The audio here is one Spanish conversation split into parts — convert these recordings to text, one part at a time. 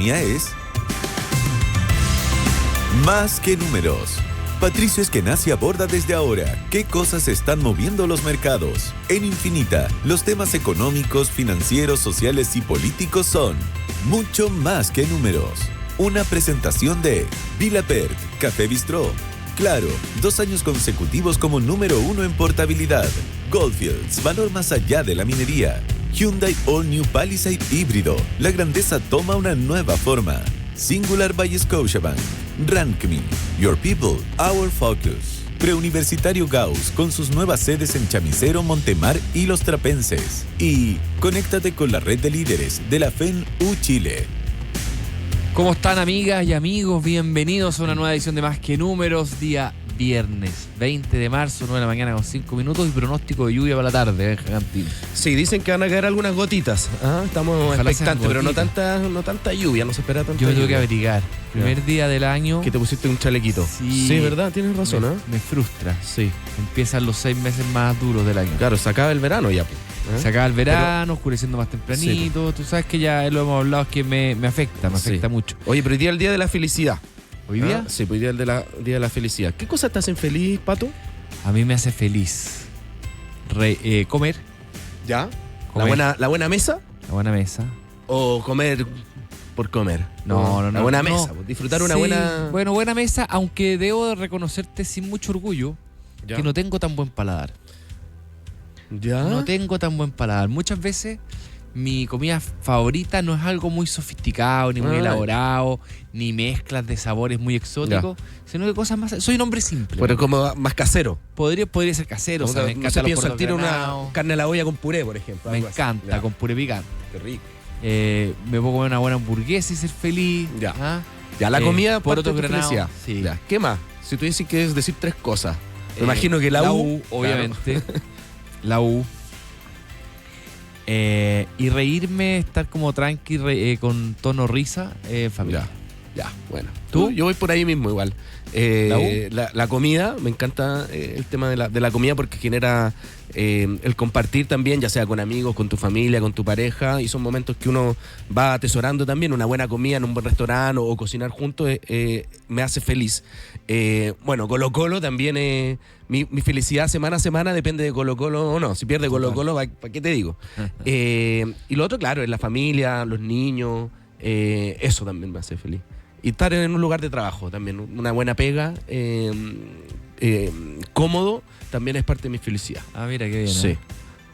economía es Más que Números. Patricio Eskenazi aborda desde ahora qué cosas están moviendo los mercados. En Infinita, los temas económicos, financieros, sociales y políticos son mucho más que números. Una presentación de Vilapert, Café Bistró. Claro, 2 años consecutivos como número 1 en portabilidad. Goldfields, valor más allá de la minería. Hyundai All New Palisade híbrido. La grandeza toma una nueva forma. Singular by Scotiabank. Rankme. Your People, Our Focus. Preuniversitario Gauss con sus nuevas sedes en Chamicero, Montemar y Los Trapenses. Y conéctate con la red de líderes de la FEN-U Chile. ¿Cómo están, amigas y amigos? Bienvenidos a una nueva edición de Más que Números, día viernes 20 de marzo, 9 de la mañana con 5 minutos y pronóstico de lluvia para la tarde, Jantín. Sí, dicen que van a caer algunas gotitas. Estamos Ojalá expectantes, pero no gotitas. tanta lluvia, no se espera tanta Yo me lluvia. tengo que abrigar. Primer día del año. Que te pusiste un chalequito. Sí, ¿verdad? Tienes razón, me frustra. Sí. Empiezan los 6 meses más duros del año. Claro, se acaba el verano ya. Se acaba el verano, oscureciendo más tempranito. Sí. Tú sabes que ya lo hemos hablado, es que me afecta mucho. Oye, pero hoy día es el día de la felicidad. ¿Hoy día? Sí, hoy día es el día de la felicidad. ¿Qué cosas te hacen feliz, Pato? A mí me hace feliz comer. ¿Ya? Comer. ¿La buena mesa? La buena mesa. ¿O comer por comer? No. La buena no. mesa, disfrutar una Sí, buena... Bueno, buena mesa, aunque debo de reconocerte sin mucho orgullo ¿Ya? que no tengo tan buen paladar. ¿Ya? No tengo tan buen paladar. Muchas veces mi comida favorita no es algo muy sofisticado, ni muy elaborado, ni mezclas de sabores muy exóticos, sino que cosas más... Soy un hombre simple. Pero como más casero. Podría ser casero. Como O sea, me no encanta sé, los pienso al puertos tiro una granados. carne a la olla con puré, por ejemplo. Me algo así. encanta, Ya. con puré picante. Qué rico. Me puedo comer una buena hamburguesa y ser feliz. Ya. ¿Ah? Ya, la comida, por parte otro de tu granado. felicidad. Sí. Ya. ¿Qué más? Si tú dices que es decir 3 cosas. Me imagino que la U, obviamente. La U. Y reírme, estar como tranqui, con tono risa, familia. Ya, bueno. ¿Tú? Yo voy por ahí mismo igual. La comida, me encanta el tema de la comida porque genera el compartir también, ya sea con amigos, con tu familia, con tu pareja, y son momentos que uno va atesorando también. Una buena comida en un buen restaurante o cocinar juntos me hace feliz. Bueno, Colo-Colo también, mi felicidad semana a semana depende de Colo-Colo o no. Si pierde Colo-Colo, ¿para qué te digo? Y lo otro, claro, es la familia, los niños, eso también me hace feliz. Y estar en un lugar de trabajo también, una buena pega, cómodo, también es parte de mi felicidad. Ah, mira, qué bien. Sí.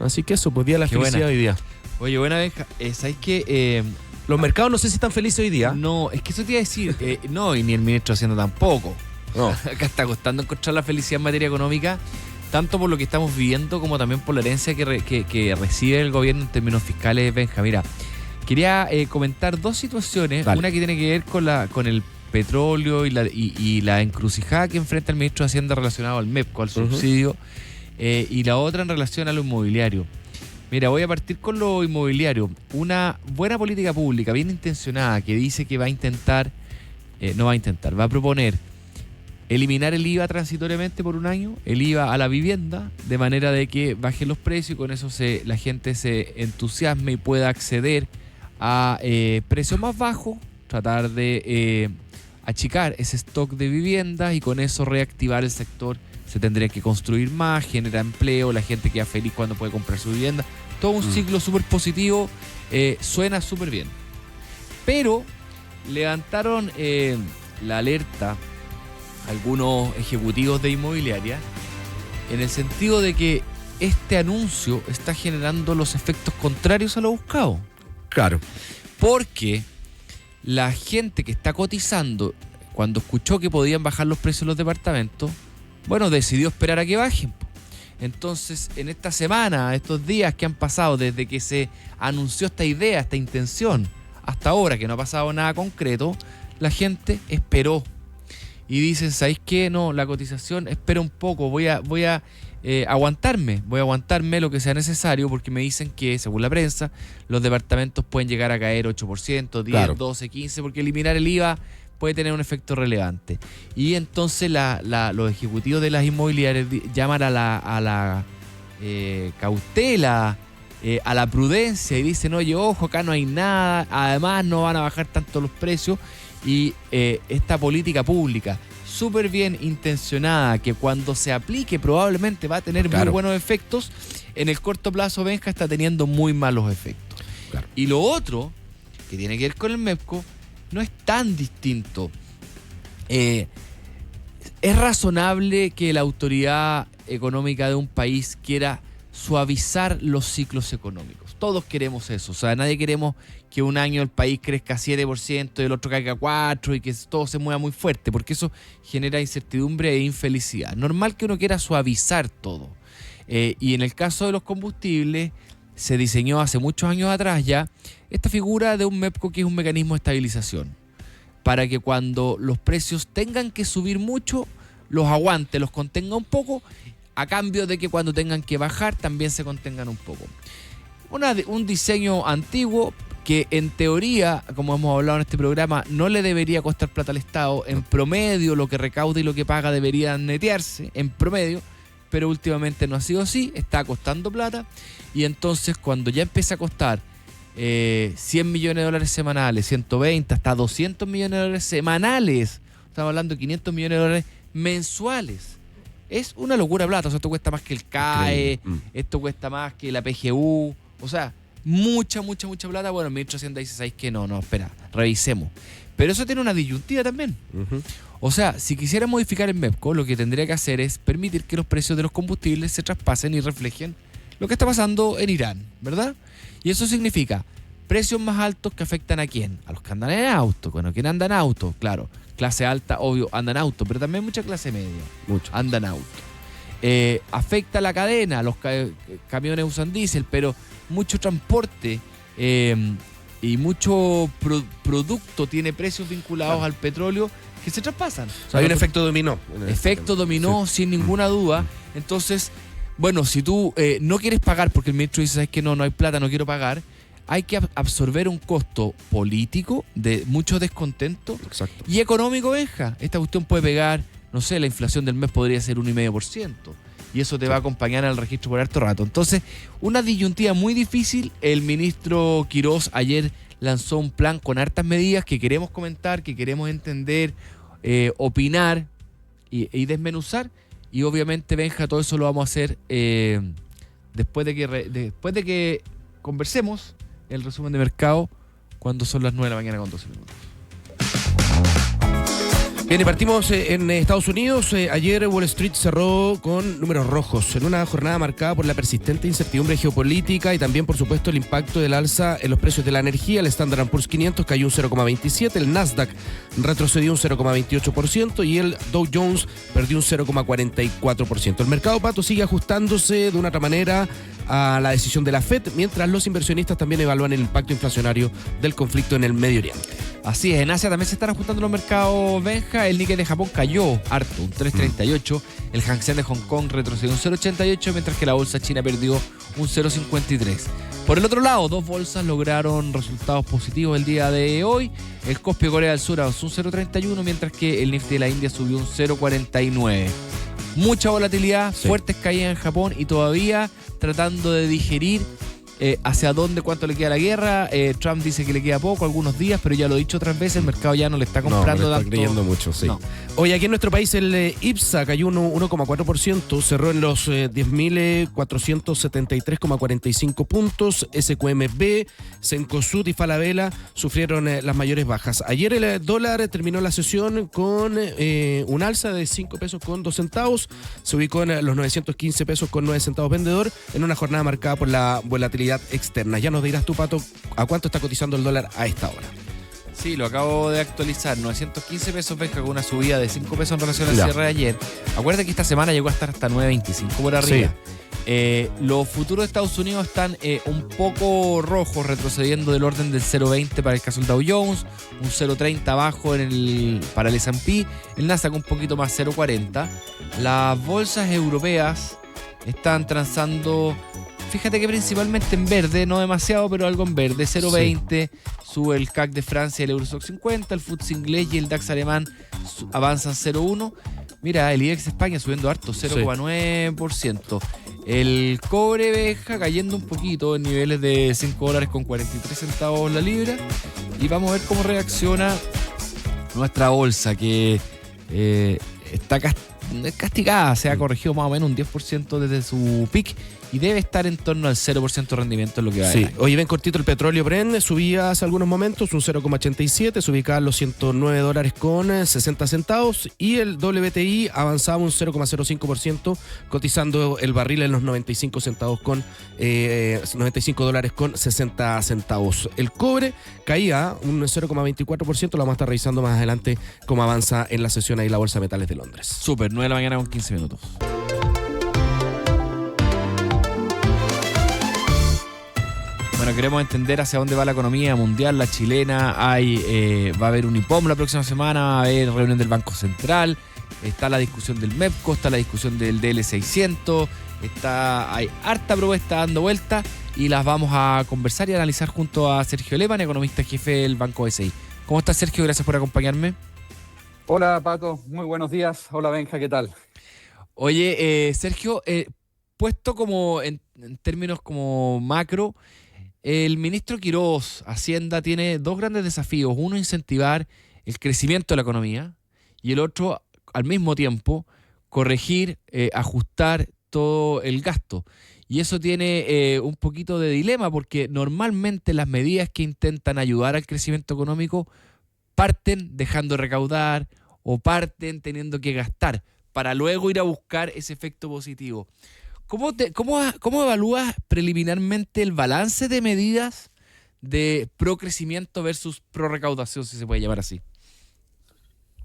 Así que eso, pues día de la Qué felicidad buena. hoy día. Oye, buena vez, ¿sabes qué? Los mercados no sé si están felices hoy día. No, es que eso te iba a decir, no, y ni el ministro haciendo tampoco. No. Acá está costando encontrar la felicidad en materia económica, tanto por lo que estamos viviendo como también por la herencia que recibe el gobierno en términos fiscales. Benja, mira, quería comentar 2 situaciones. Dale. Una que tiene que ver con el petróleo y la encrucijada que enfrenta el ministro de Hacienda relacionado al MEPCO, al subsidio, y la otra en relación a lo inmobiliario. Mira, voy a partir con lo inmobiliario. Una buena política pública bien intencionada que dice que va a proponer eliminar el IVA transitoriamente por un año, el IVA a la vivienda, de manera de que bajen los precios y con eso la gente se entusiasme y pueda acceder a precios más bajos, tratar de achicar ese stock de viviendas y con eso reactivar el sector. Se tendría que construir más, genera empleo, la gente queda feliz cuando puede comprar su vivienda. Todo un ciclo súper positivo, suena súper bien. Pero levantaron la alerta algunos ejecutivos de inmobiliaria en el sentido de que este anuncio está generando los efectos contrarios a lo buscado. Claro. Porque la gente que está cotizando, cuando escuchó que podían bajar los precios de los departamentos, bueno, decidió esperar a que bajen. Entonces, en esta semana, estos días que han pasado desde que se anunció esta idea, esta intención, hasta ahora que no ha pasado nada concreto, la gente esperó. Y dicen, ¿sabéis qué? No, la cotización, espera un poco, voy a aguantarme lo que sea necesario, porque me dicen que, según la prensa, los departamentos pueden llegar a caer 8%, 10, Claro. 12, 15, porque eliminar el IVA puede tener un efecto relevante. Y entonces los ejecutivos de las inmobiliarias llaman a la cautela a la prudencia y dicen, oye, ojo, acá no hay nada, además no van a bajar tanto los precios, y esta política pública súper bien intencionada, que cuando se aplique probablemente va a tener muy buenos efectos, en el corto plazo, Benja, está teniendo muy malos efectos. Claro. Y lo otro, que tiene que ver con el MEPCO, no es tan distinto. Es razonable que la autoridad económica de un país quiera suavizar los ciclos económicos. Todos queremos eso. O sea, nadie queremos que un año el país crezca 7% y el otro caiga 4% y que todo se mueva muy fuerte, porque eso genera incertidumbre e infelicidad. Normal que uno quiera suavizar todo. Y en el caso de los combustibles, se diseñó hace muchos años atrás ya esta figura de un MEPCO, que es un mecanismo de estabilización, para que cuando los precios tengan que subir mucho, los aguante, los contenga un poco, a cambio de que cuando tengan que bajar también se contengan un poco. Un diseño antiguo que en teoría, como hemos hablado en este programa, no le debería costar plata al Estado. En promedio, lo que recauda y lo que paga deberían netearse, en promedio, pero últimamente no ha sido así, está costando plata, y entonces cuando ya empieza a costar 100 millones de dólares semanales, 120, hasta 200 millones de dólares semanales, estamos hablando de 500 millones de dólares mensuales. Es una locura plata. O sea, esto cuesta más que el CAE, esto cuesta más que la PGU, o sea, mucha plata. Bueno, el ministro de Hacienda dice, ¿sabes qué? No, espera, revisemos. Pero eso tiene una disyuntiva también. O sea, si quisiera modificar el MEPCO, lo que tendría que hacer es permitir que los precios de los combustibles se traspasen y reflejen lo que está pasando en Irán, ¿verdad? Y eso significa precios más altos que afectan ¿a quién? A los que andan en auto. Bueno, ¿quién anda en auto? Claro, clase alta, obvio, anda en auto, pero también mucha clase media anda en auto. Afecta la cadena, los camiones usan diésel, pero mucho transporte y mucho producto tiene precios vinculados al petróleo que se traspasan. O sea, hay un efecto dominó. Efecto dominó, sin ninguna duda. Entonces, bueno, si tú no quieres pagar porque el ministro dice, ¿sabes qué? No hay plata, no quiero pagar, hay que absorber un costo político de mucho descontento. Exacto. Y económico, Benja. Esta cuestión puede pegar, no sé, la inflación del mes podría ser 1,5%. Y eso te va a acompañar al registro por harto rato. Entonces, una disyuntiva muy difícil. El ministro Quirós ayer lanzó un plan con hartas medidas que queremos comentar, que queremos entender, opinar y desmenuzar. Y obviamente, Benja, todo eso lo vamos a hacer después de que conversemos el resumen de mercado cuando son las 9 de la mañana con 12 minutos. Bien, y partimos en Estados Unidos. Ayer Wall Street cerró con números rojos en una jornada marcada por la persistente incertidumbre geopolítica y también, por supuesto, el impacto del alza en los precios de la energía. El Standard & Poor's 500 cayó un 0,27%, el Nasdaq retrocedió un 0,28% y el Dow Jones perdió un 0,44%. El mercado, Pato, sigue ajustándose de una otra manera a la decisión de la FED, mientras los inversionistas también evalúan el impacto inflacionario del conflicto en el Medio Oriente. Así es, en Asia también se están ajustando los mercados, Benja. El Nikkei de Japón cayó harto, un 3,38. El Hang Seng de Hong Kong retrocedió un 0,88, mientras que la bolsa china perdió un 0,53. Por el otro lado, dos bolsas lograron resultados positivos el día de hoy. El Kospi de Corea del Sur avanzó un 0,31, mientras que el Nifty de la India subió un 0,49. Mucha volatilidad, fuertes caídas en Japón y todavía tratando de digerir hacia dónde, cuánto le queda la guerra. Trump dice que le queda poco, algunos días, pero ya lo he dicho otras veces, el mercado ya no le está comprando tanto. Está creyendo mucho, sí. No. Hoy aquí en nuestro país el IPSA cayó un 1,4%, cerró en los 10.473,45 puntos. SQMB, Cencosud y Falabella sufrieron las mayores bajas. Ayer el dólar terminó la sesión con un alza de 5 pesos con 2 centavos, se ubicó en los 915 pesos con 9 centavos vendedor, en una jornada marcada por la volatilidad externa. Ya nos dirás tú, Pato, a cuánto está cotizando el dólar a esta hora. Sí, lo acabo de actualizar, 915 pesos, Benja, con una subida de 5 pesos en relación al cierre de ayer. Acuérdate que esta semana llegó a estar hasta 9.25 por arriba. Sí. Los futuros de Estados Unidos están un poco rojos, retrocediendo del orden del 0.20 para el caso del Dow Jones, un 0.30 abajo para el S&P, el Nasdaq un poquito más, 0.40. Las bolsas europeas están transando fíjate que principalmente en verde, no demasiado, pero algo en verde. 0,20, sube el CAC de Francia y el Eurostoxx 50, el FTSE inglés y el DAX alemán avanzan 0,1. Mira, el IBEX España subiendo harto, 0,9%. El cobre Beja cayendo un poquito en niveles de $5.43 la libra. Y vamos a ver cómo reacciona nuestra bolsa, que está castigada, se ha corregido más o menos un 10% desde su pic y debe estar en torno al 0% de rendimiento en lo que va a Sí, hoy ven cortito el petróleo Brent, subía hace algunos momentos un 0,87, se ubicaba en los $109.60 y el WTI avanzaba un 0,05%, cotizando el barril en los 95 centavos con $95.60. El cobre caía un 0,24%, lo vamos a estar revisando más adelante cómo avanza en la sesión ahí la Bolsa de Metales de Londres. Súper, 9 de la mañana con 15 minutos. Bueno, queremos entender hacia dónde va la economía mundial, la chilena. Va a haber un IPOM la próxima semana, va a haber reunión del Banco Central, está la discusión del MEPCO, está la discusión del DL600, hay harta propuesta dando vuelta y las vamos a conversar y analizar junto a Sergio Lehmann, economista jefe del Banco BCI. ¿Cómo estás, Sergio? Gracias por acompañarme. Hola, Pato. Muy buenos días. Hola, Benja. ¿Qué tal? Oye, Sergio, puesto como en términos como macro, el ministro Quirós, Hacienda, tiene dos grandes desafíos. Uno, incentivar el crecimiento de la economía y el otro, al mismo tiempo, corregir, ajustar todo el gasto. Y eso tiene un poquito de dilema porque normalmente las medidas que intentan ayudar al crecimiento económico parten dejando recaudar o parten teniendo que gastar para luego ir a buscar ese efecto positivo. ¿Cómo evalúas preliminarmente el balance de medidas de pro-crecimiento versus pro-recaudación, si se puede llamar así?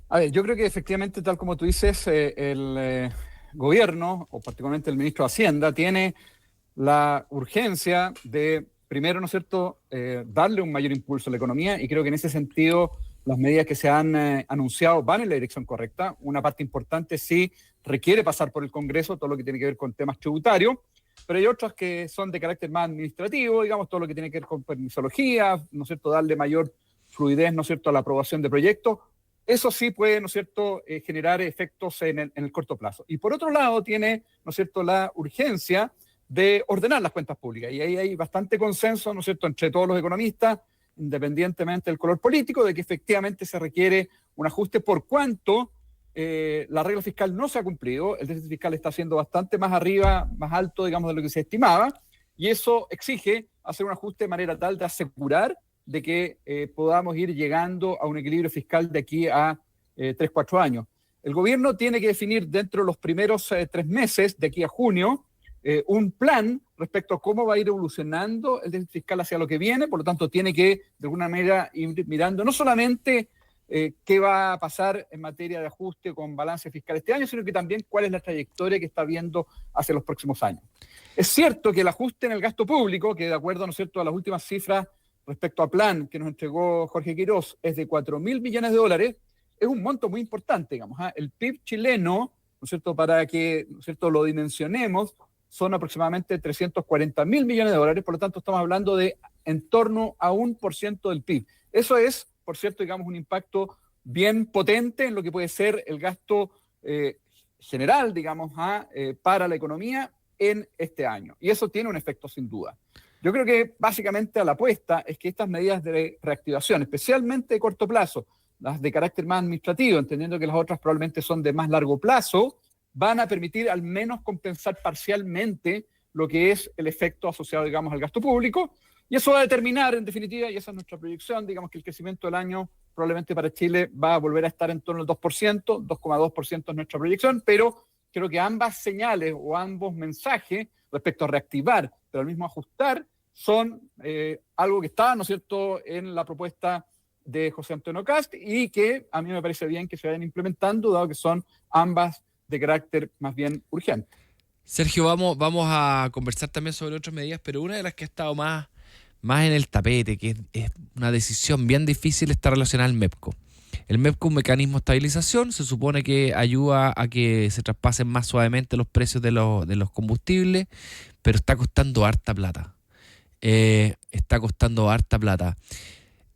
A ver, yo creo que efectivamente, tal como tú dices, el gobierno, o particularmente el ministro de Hacienda, tiene la urgencia de, primero, ¿no es cierto?, darle un mayor impulso a la economía, y creo que en ese sentido las medidas que se han anunciado van en la dirección correcta. Una parte importante sí requiere pasar por el Congreso, todo lo que tiene que ver con temas tributarios, pero hay otras que son de carácter más administrativo, digamos, todo lo que tiene que ver con permisología, ¿no es cierto?, darle mayor fluidez, ¿no es cierto?, a la aprobación de proyectos. Eso sí puede, ¿no es cierto?, generar efectos en el corto plazo. Y por otro lado tiene, ¿no es cierto?, la urgencia de ordenar las cuentas públicas. Y ahí hay bastante consenso, ¿no es cierto?, entre todos los economistas, independientemente del color político, de que efectivamente se requiere un ajuste por cuanto la regla fiscal no se ha cumplido. El déficit fiscal está siendo bastante más arriba, más alto, digamos, de lo que se estimaba, y eso exige hacer un ajuste de manera tal de asegurar de que podamos ir llegando a un equilibrio fiscal de aquí a 3-4 años. El gobierno tiene que definir dentro de los primeros 3 meses, de aquí a junio, un plan respecto a cómo va a ir evolucionando el déficit fiscal hacia lo que viene. Por lo tanto, tiene que, de alguna manera, ir mirando no solamente qué va a pasar en materia de ajuste con balance fiscal este año, sino que también cuál es la trayectoria que está viendo hacia los próximos años. Es cierto que el ajuste en el gasto público, que de acuerdo, ¿no es cierto?, a las últimas cifras respecto a plan que nos entregó Jorge Quirós, es de $4.000 millones, es un monto muy importante, digamos. El PIB chileno, ¿no es cierto?, para que, ¿no es cierto?, lo dimensionemos, son aproximadamente $340.000 millones, por lo tanto estamos hablando de en torno a 1% del PIB. Eso es, por cierto, digamos, un impacto bien potente en lo que puede ser el gasto general, digamos, para la economía en este año. Y eso tiene un efecto sin duda. Yo creo que básicamente la apuesta es que estas medidas de reactivación, especialmente de corto plazo, las de carácter más administrativo, entendiendo que las otras probablemente son de más largo plazo, van a permitir al menos compensar parcialmente lo que es el efecto asociado, digamos, al gasto público. Y eso va a determinar, en definitiva, y esa es nuestra proyección, digamos que el crecimiento del año probablemente para Chile va a volver a estar en torno al 2%, 2,2% es nuestra proyección, pero creo que ambas señales o ambos mensajes respecto a reactivar, pero al mismo ajustar, son algo que está, ¿no es cierto?, en la propuesta de José Antonio Kast y que a mí me parece bien que se vayan implementando, dado que son ambas de carácter más bien urgente. Sergio, vamos a conversar también sobre otras medidas, pero una de las que ha estado más en el tapete, que es una decisión bien difícil, está relacionada al MEPCO. El MEPCO es un mecanismo de estabilización, se supone que ayuda a que se traspasen más suavemente los precios de los combustibles, pero está costando harta plata. Está costando harta plata.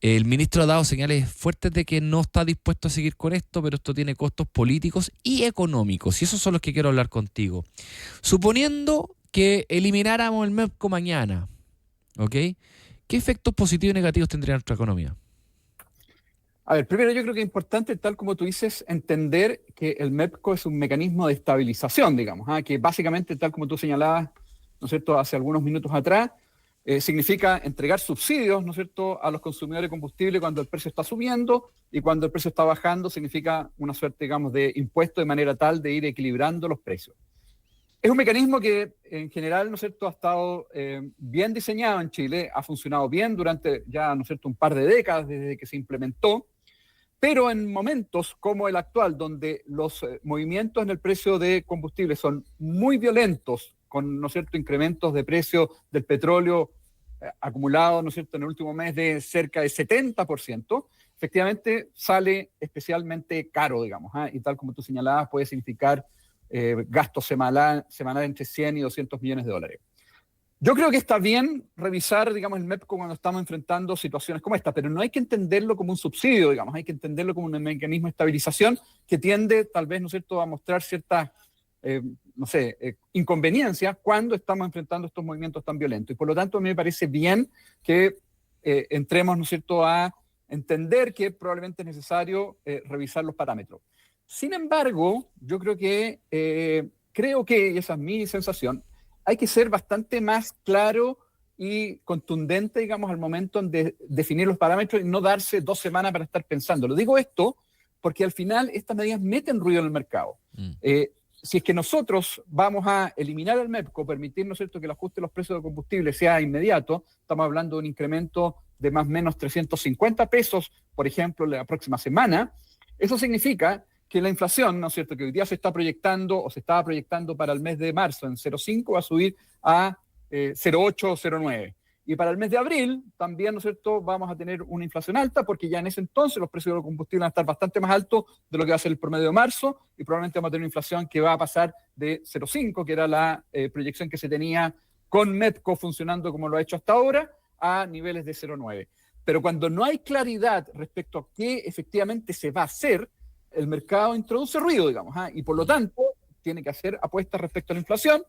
El ministro ha dado señales fuertes de que no está dispuesto a seguir con esto, pero esto tiene costos políticos y económicos, y esos son los que quiero hablar contigo. Suponiendo que elimináramos el MEPCO mañana, ¿ok? ¿Qué efectos positivos y negativos tendría nuestra economía? A ver, primero yo creo que es importante, tal como tú dices, entender que el MEPCO es un mecanismo de estabilización, digamos, que básicamente, tal como tú señalabas, ¿no es cierto?, hace algunos minutos atrás, significa entregar subsidios, ¿no es cierto?, a los consumidores de combustible cuando el precio está subiendo, y cuando el precio está bajando significa una suerte, digamos, de impuesto de manera tal de ir equilibrando los precios. Es un mecanismo que en general, ¿no es cierto?, ha estado bien diseñado en Chile, ha funcionado bien durante ya, ¿no es cierto?, un par de décadas desde que se implementó, pero en momentos como el actual, donde los movimientos en el precio de combustible son muy violentos, con, ¿no es cierto?, incrementos de precio del petróleo acumulado, ¿no es cierto?, en el último mes de cerca de 70%, efectivamente sale especialmente caro, digamos, y tal como tú señalabas, puede significar gastos semanal entre 100 y 200 millones de dólares. Yo creo que está bien revisar, digamos, el MEPCO cuando estamos enfrentando situaciones como esta, pero no hay que entenderlo como un subsidio, digamos, hay que entenderlo como un mecanismo de estabilización que tiende, tal vez, ¿no es cierto?, a mostrar ciertas, inconveniencias cuando estamos enfrentando estos movimientos tan violentos. Y por lo tanto, a mí me parece bien que entremos, ¿no es cierto?, a entender que probablemente es necesario revisar los parámetros. Sin embargo, yo creo que, y esa es mi sensación, hay que ser bastante más claro y contundente, digamos, al momento de definir los parámetros y no darse 2 semanas para estar pensando. Lo digo esto porque al final estas medidas meten ruido en el mercado. Si es que nosotros vamos a eliminar el MEPCO, permitir, ¿no es cierto?, que el ajuste de los precios de combustible sea inmediato, estamos hablando de un incremento de más o menos 350 pesos, por ejemplo, la próxima semana, eso significa que la inflación, ¿no es cierto?, que hoy día se está proyectando o se estaba proyectando para el mes de marzo en 0,5 va a subir a 0,8 o 0,9. Y para el mes de abril también, ¿no es cierto?, vamos a tener una inflación alta porque ya en ese entonces los precios de los combustibles van a estar bastante más altos de lo que va a ser el promedio de marzo y probablemente vamos a tener una inflación que va a pasar de 0,5, que era la proyección que se tenía con MEPCO funcionando como lo ha hecho hasta ahora, a niveles de 0,9. Pero cuando no hay claridad respecto a qué efectivamente se va a hacer, el mercado introduce ruido, digamos, y por lo tanto tiene que hacer apuestas respecto a la inflación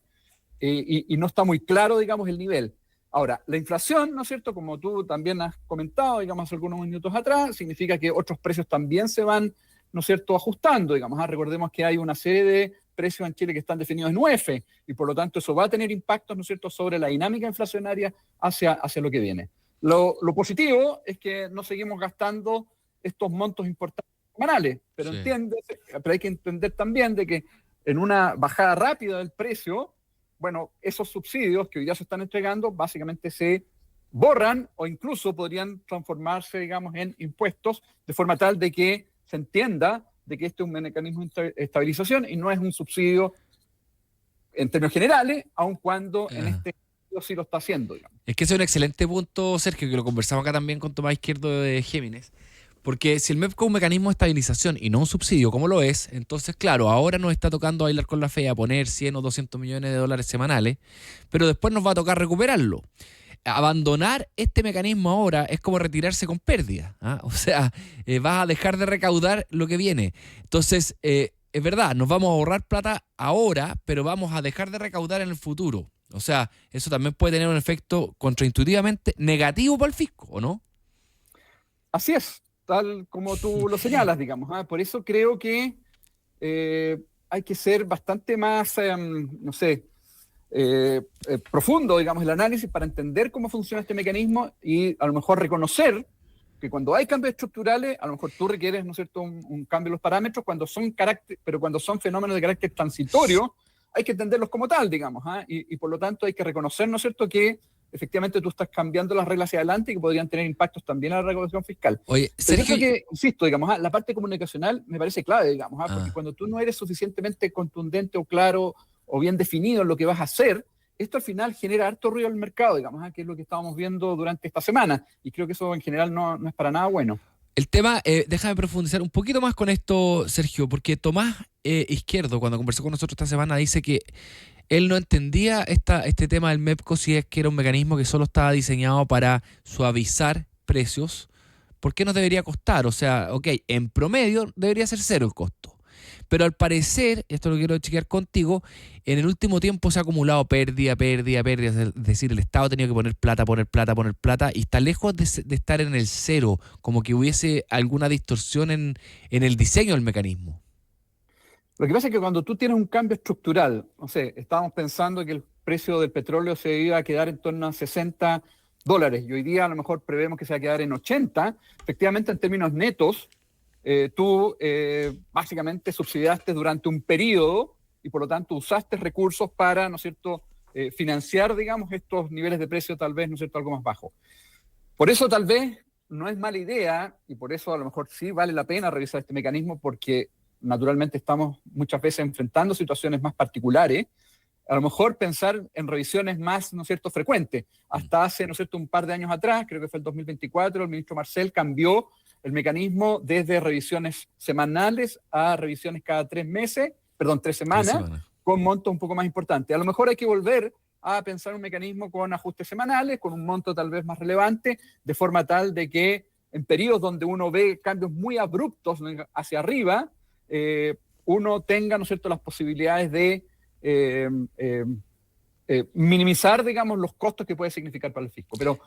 y no está muy claro, digamos, el nivel. Ahora, la inflación, ¿no es cierto?, como tú también has comentado, digamos, hace algunos minutos atrás, significa que otros precios también se van, ¿no es cierto?, ajustando, digamos. Recordemos que hay una serie de precios en Chile que están definidos en UF y por lo tanto eso va a tener impactos, ¿no es cierto?, sobre la dinámica inflacionaria hacia lo que viene. Lo positivo es que no seguimos gastando estos montos importantes semanales, pero, Sí. Pero hay que entender también de que en una bajada rápida del precio, bueno, esos subsidios que hoy ya se están entregando básicamente se borran o incluso podrían transformarse, digamos, en impuestos de forma tal de que se entienda de que este es un mecanismo de estabilización y no es un subsidio en términos generales, aun cuando en este sentido sí lo está haciendo, digamos. Es que ese es un excelente punto, Sergio, que lo conversamos acá también con Tomás Izquierdo de Géminis. Porque si el MEPCO es un mecanismo de estabilización y no un subsidio, como lo es, entonces, claro, ahora nos está tocando bailar con la fe a poner 100 o 200 millones de dólares semanales, pero después nos va a tocar recuperarlo. Abandonar este mecanismo ahora es como retirarse con pérdida. O sea, vas a dejar de recaudar lo que viene. Entonces, es verdad, nos vamos a ahorrar plata ahora, pero vamos a dejar de recaudar en el futuro. O sea, eso también puede tener un efecto contraintuitivamente negativo para el fisco, ¿o no? Así es, tal como tú lo señalas, digamos. Por eso creo que hay que ser bastante más, profundo, digamos, el análisis para entender cómo funciona este mecanismo y a lo mejor reconocer que cuando hay cambios estructurales, a lo mejor tú requieres, ¿no es cierto?, un cambio en los parámetros, pero cuando son fenómenos de carácter transitorio, hay que entenderlos como tal, digamos, y por lo tanto hay que reconocer, ¿no es cierto?, que efectivamente tú estás cambiando las reglas hacia adelante y que podrían tener impactos también a la recaudación fiscal. Oye, Pero Sergio, yo creo que, insisto, digamos, la parte comunicacional me parece clave, digamos, porque cuando tú no eres suficientemente contundente o claro o bien definido en lo que vas a hacer, esto al final genera harto ruido en el mercado, digamos, que es lo que estábamos viendo durante esta semana, y creo que eso en general no es para nada bueno. El tema, déjame profundizar un poquito más con esto, Sergio, porque Tomás Izquierdo, cuando conversó con nosotros esta semana, dice que él no entendía este tema del MEPCO si es que era un mecanismo que solo estaba diseñado para suavizar precios. ¿Por qué nos debería costar? O sea, ok, en promedio debería ser cero el costo. Pero al parecer, esto lo quiero chequear contigo, en el último tiempo se ha acumulado pérdida. Es decir, el Estado ha tenido que poner plata, y está lejos de estar en el cero, como que hubiese alguna distorsión en el diseño del mecanismo. Lo que pasa es que cuando tú tienes un cambio estructural, no sé, estábamos pensando que el precio del petróleo se iba a quedar en torno a $60, y hoy día a lo mejor prevemos que se va a quedar en 80, efectivamente en términos netos, tú básicamente subsidiaste durante un periodo y por lo tanto usaste recursos para, ¿no es cierto?, financiar, digamos, estos niveles de precio tal vez, ¿no es cierto?, algo más bajo. Por eso tal vez no es mala idea y por eso a lo mejor sí vale la pena revisar este mecanismo porque naturalmente estamos muchas veces enfrentando situaciones más particulares. A lo mejor pensar en revisiones más, ¿no es cierto?, frecuentes. Hasta hace, ¿no es cierto?, un par de años atrás, creo que fue el 2024, el ministro Marcel cambió el mecanismo desde revisiones semanales a revisiones cada 3 semanas, con montos un poco más importantes. A lo mejor hay que volver a pensar un mecanismo con ajustes semanales, con un monto tal vez más relevante, de forma tal de que en periodos donde uno ve cambios muy abruptos hacia arriba, uno tenga, ¿no es cierto?, las posibilidades de minimizar, digamos, los costos que puede significar para el fisco. Pero,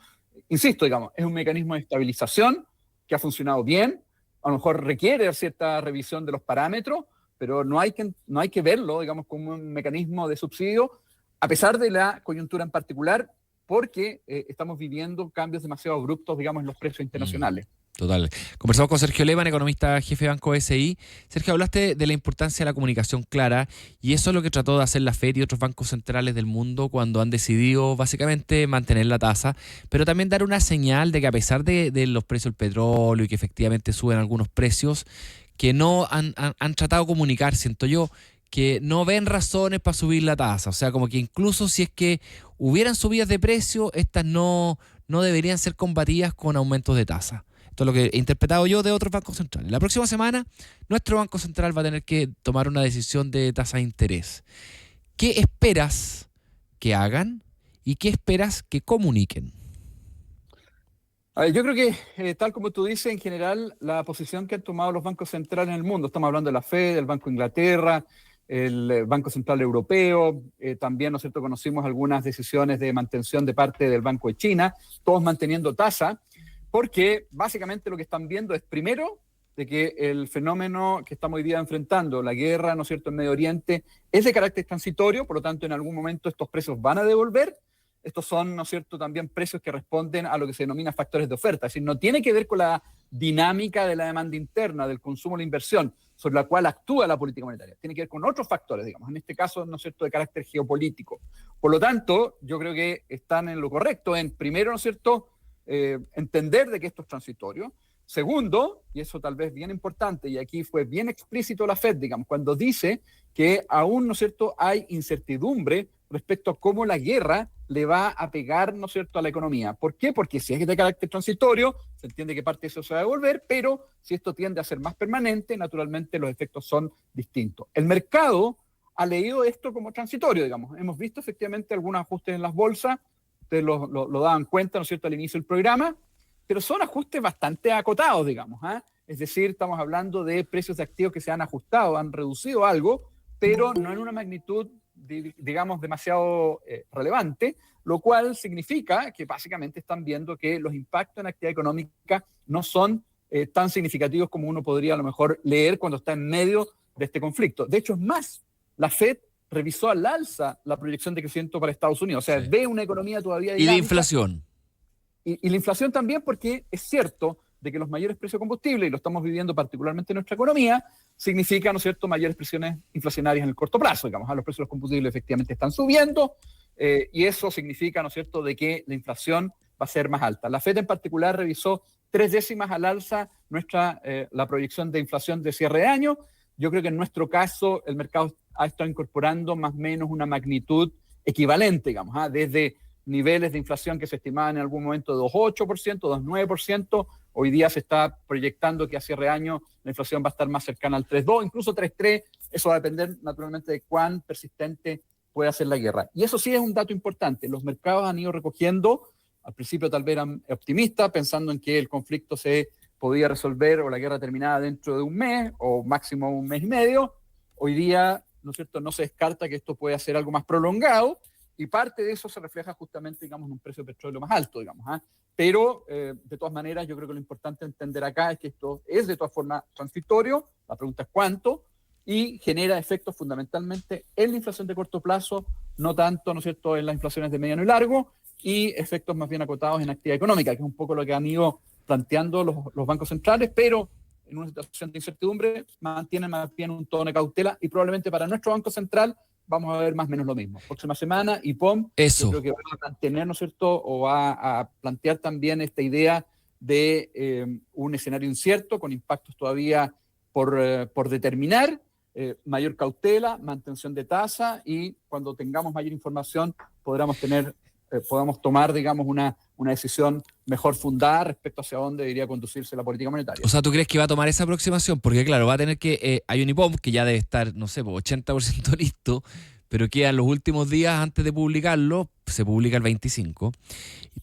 insisto, digamos, es un mecanismo de estabilización que ha funcionado bien, a lo mejor requiere cierta revisión de los parámetros, pero no hay que verlo, digamos, como un mecanismo de subsidio, a pesar de la coyuntura en particular, porque estamos viviendo cambios demasiado abruptos, digamos, en los precios internacionales. Total. Conversamos con Sergio Lehmann, economista jefe de Banco SI. Sergio, hablaste de la importancia de la comunicación clara y eso es lo que trató de hacer la FED y otros bancos centrales del mundo cuando han decidido básicamente mantener la tasa, pero también dar una señal de que a pesar de los precios del petróleo y que efectivamente suben algunos precios, que no han tratado de comunicar, siento yo, que no ven razones para subir la tasa. O sea, como que incluso si es que hubieran subidas de precio, estas no deberían ser combatidas con aumentos de tasa. Esto es lo que he interpretado yo de otros bancos centrales. La próxima semana, nuestro Banco Central va a tener que tomar una decisión de tasa de interés. ¿Qué esperas que hagan y qué esperas que comuniquen? A ver, yo creo que, tal como tú dices, en general, la posición que han tomado los bancos centrales en el mundo, estamos hablando de la FED, del Banco de Inglaterra, el Banco Central Europeo, también, ¿no es cierto?, conocimos algunas decisiones de mantención de parte del Banco de China, todos manteniendo tasa, porque básicamente lo que están viendo es, primero, de que el fenómeno que estamos hoy día enfrentando, la guerra, ¿no es cierto?, en Medio Oriente, es de carácter transitorio, por lo tanto, en algún momento estos precios van a devolver. Estos son, ¿no es cierto?, también precios que responden a lo que se denomina factores de oferta, es decir, no tiene que ver con la dinámica de la demanda interna, del consumo, la inversión, sobre la cual actúa la política monetaria. Tiene que ver con otros factores, digamos, en este caso, ¿no es cierto?, de carácter geopolítico. Por lo tanto, yo creo que están en lo correcto en, primero, ¿no es cierto?, entender de que esto es transitorio. Segundo, y eso tal vez bien importante, y aquí fue bien explícito la FED, digamos, cuando dice que aún, ¿no es cierto?, hay incertidumbre respecto a cómo la guerra le va a pegar, ¿no es cierto?, a la economía. ¿Por qué? Porque si es de carácter transitorio, se entiende que parte de eso se va a devolver, pero si esto tiende a ser más permanente, naturalmente los efectos son distintos. El mercado ha leído esto como transitorio, digamos. Hemos visto efectivamente algunos ajustes en las bolsas, ustedes lo daban cuenta, ¿no es cierto?, al inicio del programa, pero son ajustes bastante acotados, digamos, ¿eh? Es decir, estamos hablando de precios de activos que se han ajustado, han reducido algo, pero no en una magnitud, digamos, demasiado relevante, lo cual significa que básicamente están viendo que los impactos en la actividad económica no son tan significativos como uno podría a lo mejor leer cuando está en medio de este conflicto. De hecho, es más, la FED revisó al alza la proyección de crecimiento para Estados Unidos, o sea, ve una economía todavía dinámica. Y de inflación. Y la inflación también, porque es cierto de que los mayores precios de combustible, y lo estamos viviendo particularmente en nuestra economía, significa, ¿no es cierto?, mayores presiones inflacionarias en el corto plazo, digamos, los precios de los combustibles efectivamente están subiendo, y eso significa, ¿no es cierto?, de que la inflación va a ser más alta. La FED en particular revisó 3 décimas al alza la proyección de inflación de cierre de año. Yo creo que en nuestro caso el mercado ha estado incorporando más o menos una magnitud equivalente, digamos, desde niveles de inflación que se estimaban en algún momento de 2,8%, 2,9%, Hoy día se está proyectando que a cierre de año la inflación va a estar más cercana al 3,2, incluso 3,3. Eso va a depender naturalmente de cuán persistente puede ser la guerra. Y eso sí es un dato importante. Los mercados han ido recogiendo, al principio tal vez eran optimistas, pensando en que el conflicto se podía resolver o la guerra terminada dentro de un mes o máximo un mes y medio. Hoy día, ¿no es cierto?, no se descarta que esto pueda ser algo más prolongado, y parte de eso se refleja justamente, digamos, en un precio de petróleo más alto, digamos. Pero, de todas maneras, yo creo que lo importante entender acá es que esto es de todas formas transitorio, la pregunta es cuánto, y genera efectos fundamentalmente en la inflación de corto plazo, no tanto, ¿no es cierto?, en las inflaciones de mediano y largo, y efectos más bien acotados en actividad económica, que es un poco lo que han ido planteando los bancos centrales, pero en una situación de incertidumbre mantienen más bien un tono de cautela, y probablemente para nuestro Banco Central vamos a ver más o menos lo mismo. Próxima semana, IPOM, yo creo que va a mantener, ¿no es cierto?, o va a plantear también esta idea de un escenario incierto, con impactos todavía por determinar, mayor cautela, mantención de tasa, y cuando tengamos mayor información podamos tomar, digamos, una decisión mejor fundada respecto hacia dónde debería conducirse la política monetaria. O sea, ¿tú crees que va a tomar esa aproximación? Porque claro, va a tener que, hay un IPOM que ya debe estar, no sé, 80% listo, pero quedan los últimos días antes de publicarlo, se publica el 25.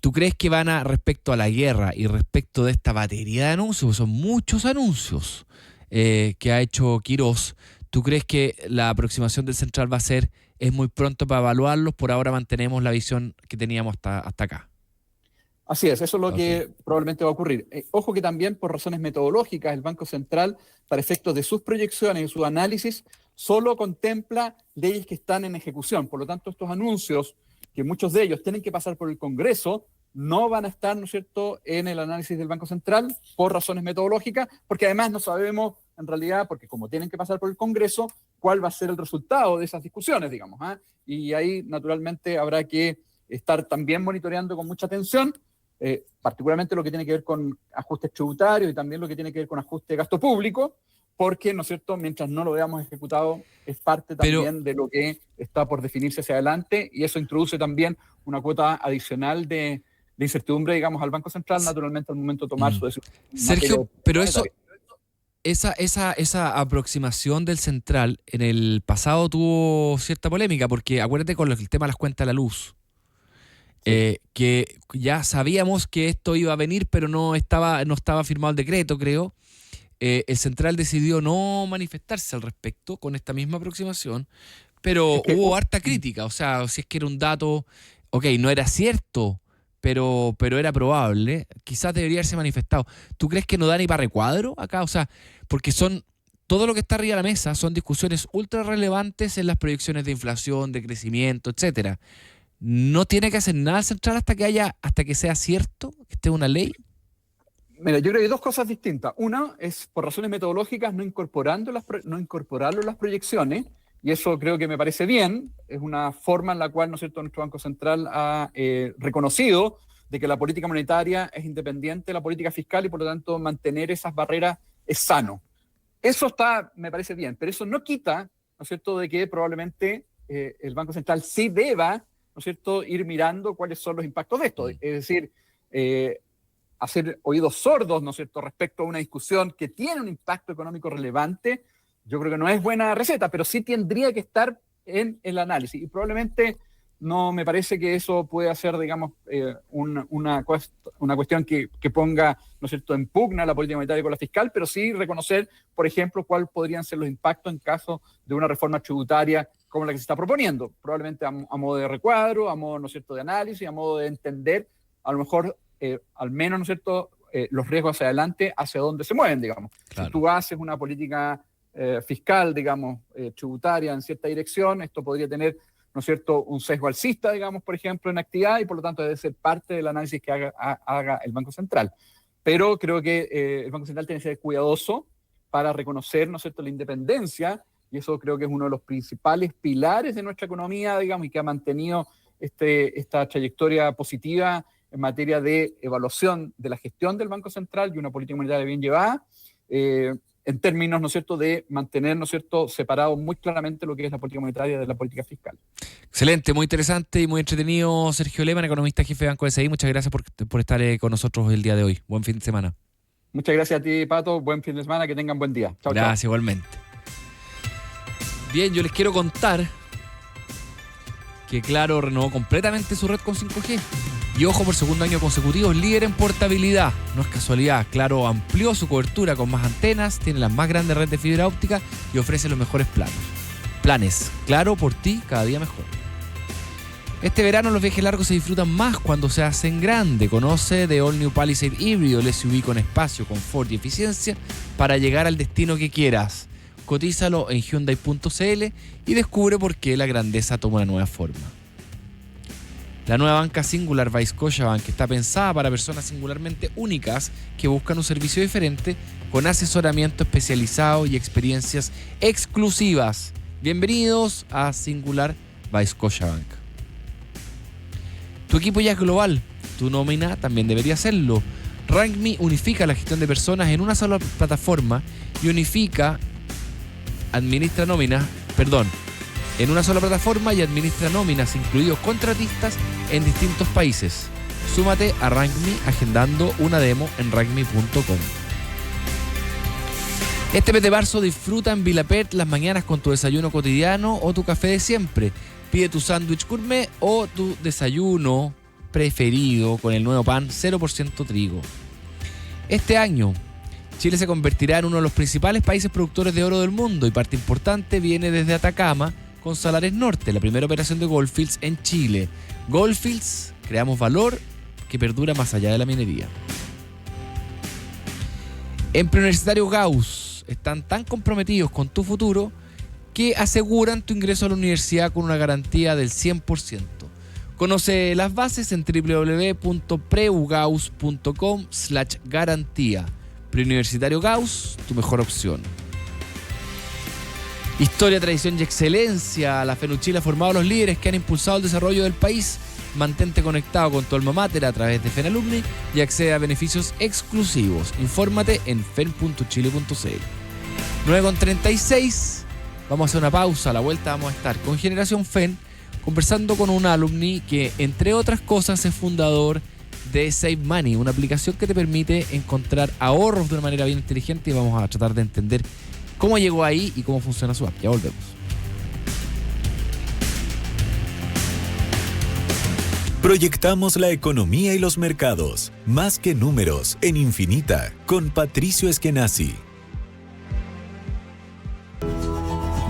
¿Tú crees que van a, respecto a la guerra y respecto de esta batería de anuncios, son muchos anuncios que ha hecho Quirós, ¿tú crees que la aproximación del Central va a ser, es muy pronto para evaluarlos, por ahora mantenemos la visión que teníamos hasta acá? Así es, eso es lo que probablemente va a ocurrir. Ojo que también por razones metodológicas el Banco Central, para efectos de sus proyecciones y su análisis, solo contempla leyes que están en ejecución. Por lo tanto, estos anuncios, que muchos de ellos tienen que pasar por el Congreso, no van a estar, ¿no es cierto?, en el análisis del Banco Central por razones metodológicas, porque además no sabemos en realidad, porque como tienen que pasar por el Congreso, cuál va a ser el resultado de esas discusiones, digamos. Y ahí naturalmente habrá que estar también monitoreando con mucha atención, particularmente lo que tiene que ver con ajustes tributarios y también lo que tiene que ver con ajuste de gasto público, porque, ¿no es cierto?, mientras no lo veamos ejecutado, es parte también de lo que está por definirse hacia adelante, y eso introduce también una cuota adicional de incertidumbre, digamos, al Banco Central, naturalmente, al momento de tomar su decisión. Sergio, pero esa aproximación del Central en el pasado tuvo cierta polémica, porque acuérdate con el tema de las cuentas de la luz. Que ya sabíamos que esto iba a venir, pero no estaba firmado el decreto, creo. El Central decidió no manifestarse al respecto con esta misma aproximación, pero hubo harta crítica. O sea, si es que era un dato, no era cierto, pero era probable, quizás debería haberse manifestado. ¿Tú crees que no da ni para recuadro acá? O sea, porque todo lo que está arriba de la mesa son discusiones ultra relevantes en las proyecciones de inflación, de crecimiento, etcétera. ¿No tiene que hacer nada el Central hasta que sea cierto que esté una ley? Mira, yo creo que hay dos cosas distintas. Una es por razones metodológicas no incorporarlo en las proyecciones, y eso creo que me parece bien. Es una forma en la cual, ¿no es cierto?, nuestro Banco Central ha reconocido de que la política monetaria es independiente de la política fiscal, y por lo tanto mantener esas barreras es sano. Eso me parece bien, pero eso no quita, ¿no es cierto?, de que probablemente el Banco Central sí deba, ¿no es cierto?, ir mirando cuáles son los impactos de esto. Es decir, hacer oídos sordos, ¿no es cierto?, respecto a una discusión que tiene un impacto económico relevante, yo creo que no es buena receta, pero sí tendría que estar en el análisis. Y probablemente no me parece que eso pueda ser, digamos, una cuestión que ponga, ¿no es cierto?, en pugna la política monetaria con la fiscal, pero sí reconocer, por ejemplo, cuáles podrían ser los impactos en caso de una reforma tributaria como la que se está proponiendo. Probablemente a modo de recuadro, a modo, ¿no es cierto?, de análisis, a modo de entender, a lo mejor, al menos, ¿no es cierto?, los riesgos hacia adelante, hacia dónde se mueven, digamos. Claro. Si tú haces una política fiscal, digamos, tributaria en cierta dirección, esto podría tener, ¿no es cierto?, un sesgo alcista, digamos, por ejemplo, en actividad, y por lo tanto debe ser parte del análisis que haga el Banco Central. Pero creo que el Banco Central tiene que ser cuidadoso para reconocer, ¿no es cierto?, la independencia, y eso creo que es uno de los principales pilares de nuestra economía, digamos, y que ha mantenido esta trayectoria positiva en materia de evaluación de la gestión del Banco Central y una política monetaria bien llevada, en términos, ¿no es cierto?, de mantener, ¿no es cierto?, separado muy claramente lo que es la política monetaria de la política fiscal. Excelente, muy interesante y muy entretenido. Sergio Lehmann, economista jefe de Banco BCI, muchas gracias por estar con nosotros el día de hoy. Buen fin de semana. Muchas gracias a ti, Pato. Buen fin de semana, que tengan buen día. Chao, Gracias, igualmente. Bien, yo les quiero contar que Claro renovó completamente su red con 5G. Y ojo, por segundo año consecutivo, líder en portabilidad. No es casualidad, Claro amplió su cobertura con más antenas, tiene las más grandes redes de fibra óptica y ofrece los mejores planes. Claro, por ti, cada día mejor. Este verano los viajes largos se disfrutan más cuando se hacen grande. Conoce The All New Palisade híbrido, el SUV con espacio, confort y eficiencia para llegar al destino que quieras. Cotízalo en Hyundai.cl y descubre por qué la grandeza toma una nueva forma. La nueva banca Singular by Scotiabank está pensada para personas singularmente únicas que buscan un servicio diferente con asesoramiento especializado y experiencias exclusivas. Bienvenidos a Singular by Scotiabank. Tu equipo ya es global, tu nómina también debería serlo. RankMe unifica la gestión de personas en una sola plataforma y administra nóminas, incluidos contratistas en distintos países. Súmate a RankMe agendando una demo en rankme.com. Este mes de marzo disfruta en Vilapet las mañanas con tu desayuno cotidiano o tu café de siempre. Pide tu sándwich gourmet o tu desayuno preferido con el nuevo pan 0% trigo. Este año, Chile se convertirá en uno de los principales países productores de oro del mundo y parte importante viene desde Atacama con Salares Norte, la primera operación de Goldfields en Chile. Goldfields, creamos valor que perdura más allá de la minería. En Preuniversitario Gauss están tan comprometidos con tu futuro que aseguran tu ingreso a la universidad con una garantía del 100%. Conoce las bases en www.preugauss.com/garantía. Preuniversitario Gauss, tu mejor opción. Historia, tradición y excelencia. La FENUCHILE ha formado a los líderes que han impulsado el desarrollo del país. Mantente conectado con tu alma mater a través de FENALUMNI y accede a beneficios exclusivos. Infórmate en fen.chile.cl. 9:36. Vamos a hacer una pausa. A la vuelta vamos a estar con Generación FEN conversando con un alumni que, entre otras cosas, es fundador de Save Money, una aplicación que te permite encontrar ahorros de una manera bien inteligente, y vamos a tratar de entender cómo llegó ahí y cómo funciona su app. Ya volvemos. Proyectamos la economía y los mercados. Más que números, en Infinita, con Patricio Eskenazi.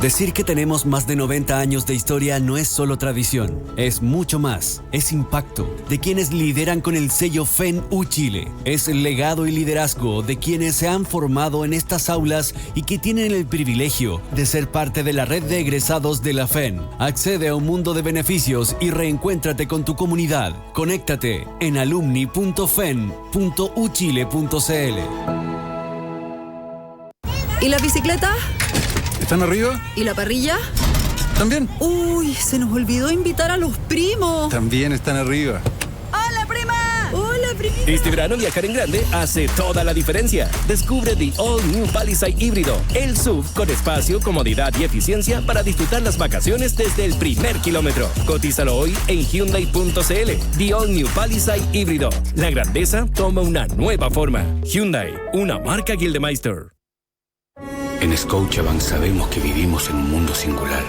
Decir que tenemos más de 90 años de historia no es solo tradición, es mucho más. Es impacto de quienes lideran con el sello FEN-U Chile. Es el legado y liderazgo de quienes se han formado en estas aulas y que tienen el privilegio de ser parte de la red de egresados de la FEN. Accede a un mundo de beneficios y reencuéntrate con tu comunidad. Conéctate en alumni.fen.uchile.cl. ¿Y la bicicleta? ¿Están arriba? ¿Y la parrilla? ¿También? Uy, se nos olvidó invitar a los primos. También están arriba. ¡Hola, prima! ¡Hola, prima! Este verano viajar en grande hace toda la diferencia. Descubre The All New Palisade híbrido, el SUV con espacio, comodidad y eficiencia para disfrutar las vacaciones desde el primer kilómetro. Cotízalo hoy en Hyundai.cl. The All New Palisade híbrido. La grandeza toma una nueva forma. Hyundai, una marca Gildemeister. En Scotiabank sabemos que vivimos en un mundo singular,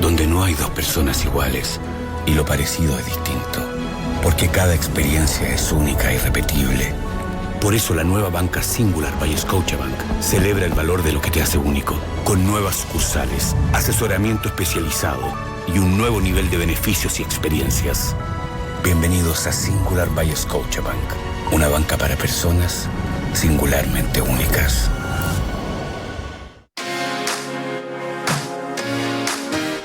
donde no hay dos personas iguales y lo parecido es distinto, porque cada experiencia es única e irrepetible. Por eso la nueva banca Singular by Scotiabank celebra el valor de lo que te hace único, con nuevas sucursales, asesoramiento especializado y un nuevo nivel de beneficios y experiencias. Bienvenidos a Singular by Scotiabank, una banca para personas singularmente únicas.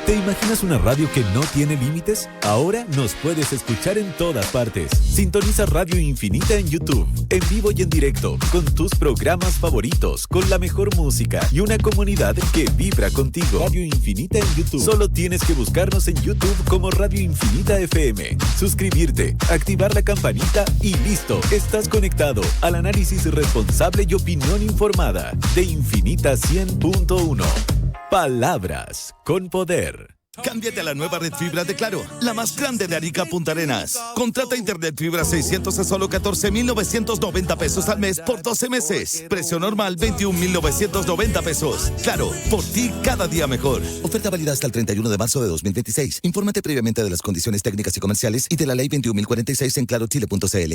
¿Te imaginas una radio que no tiene límites? Ahora nos puedes escuchar en todas partes. Sintoniza Radio Infinita en YouTube, en vivo y en directo, con tus programas favoritos, con la mejor música y una comunidad que vibra contigo. Radio Infinita en YouTube. Solo tienes que buscarnos en YouTube como Radio Infinita FM, suscribirte, activar la campanita y listo. Estás conectado al análisis responsable y opinión informada de Infinita 100.1. Palabras con poder. Cámbiate a la nueva red fibra de Claro, la más grande de Arica a Punta Arenas. Contrata internet fibra 600 a solo 14,990 pesos al mes por 12 meses. Precio normal 21,990 pesos. Claro, por ti cada día mejor. Oferta válida hasta el 31 de marzo de 2026. Infórmate previamente de las condiciones técnicas y comerciales y de la ley 21.046 en clarochile.cl.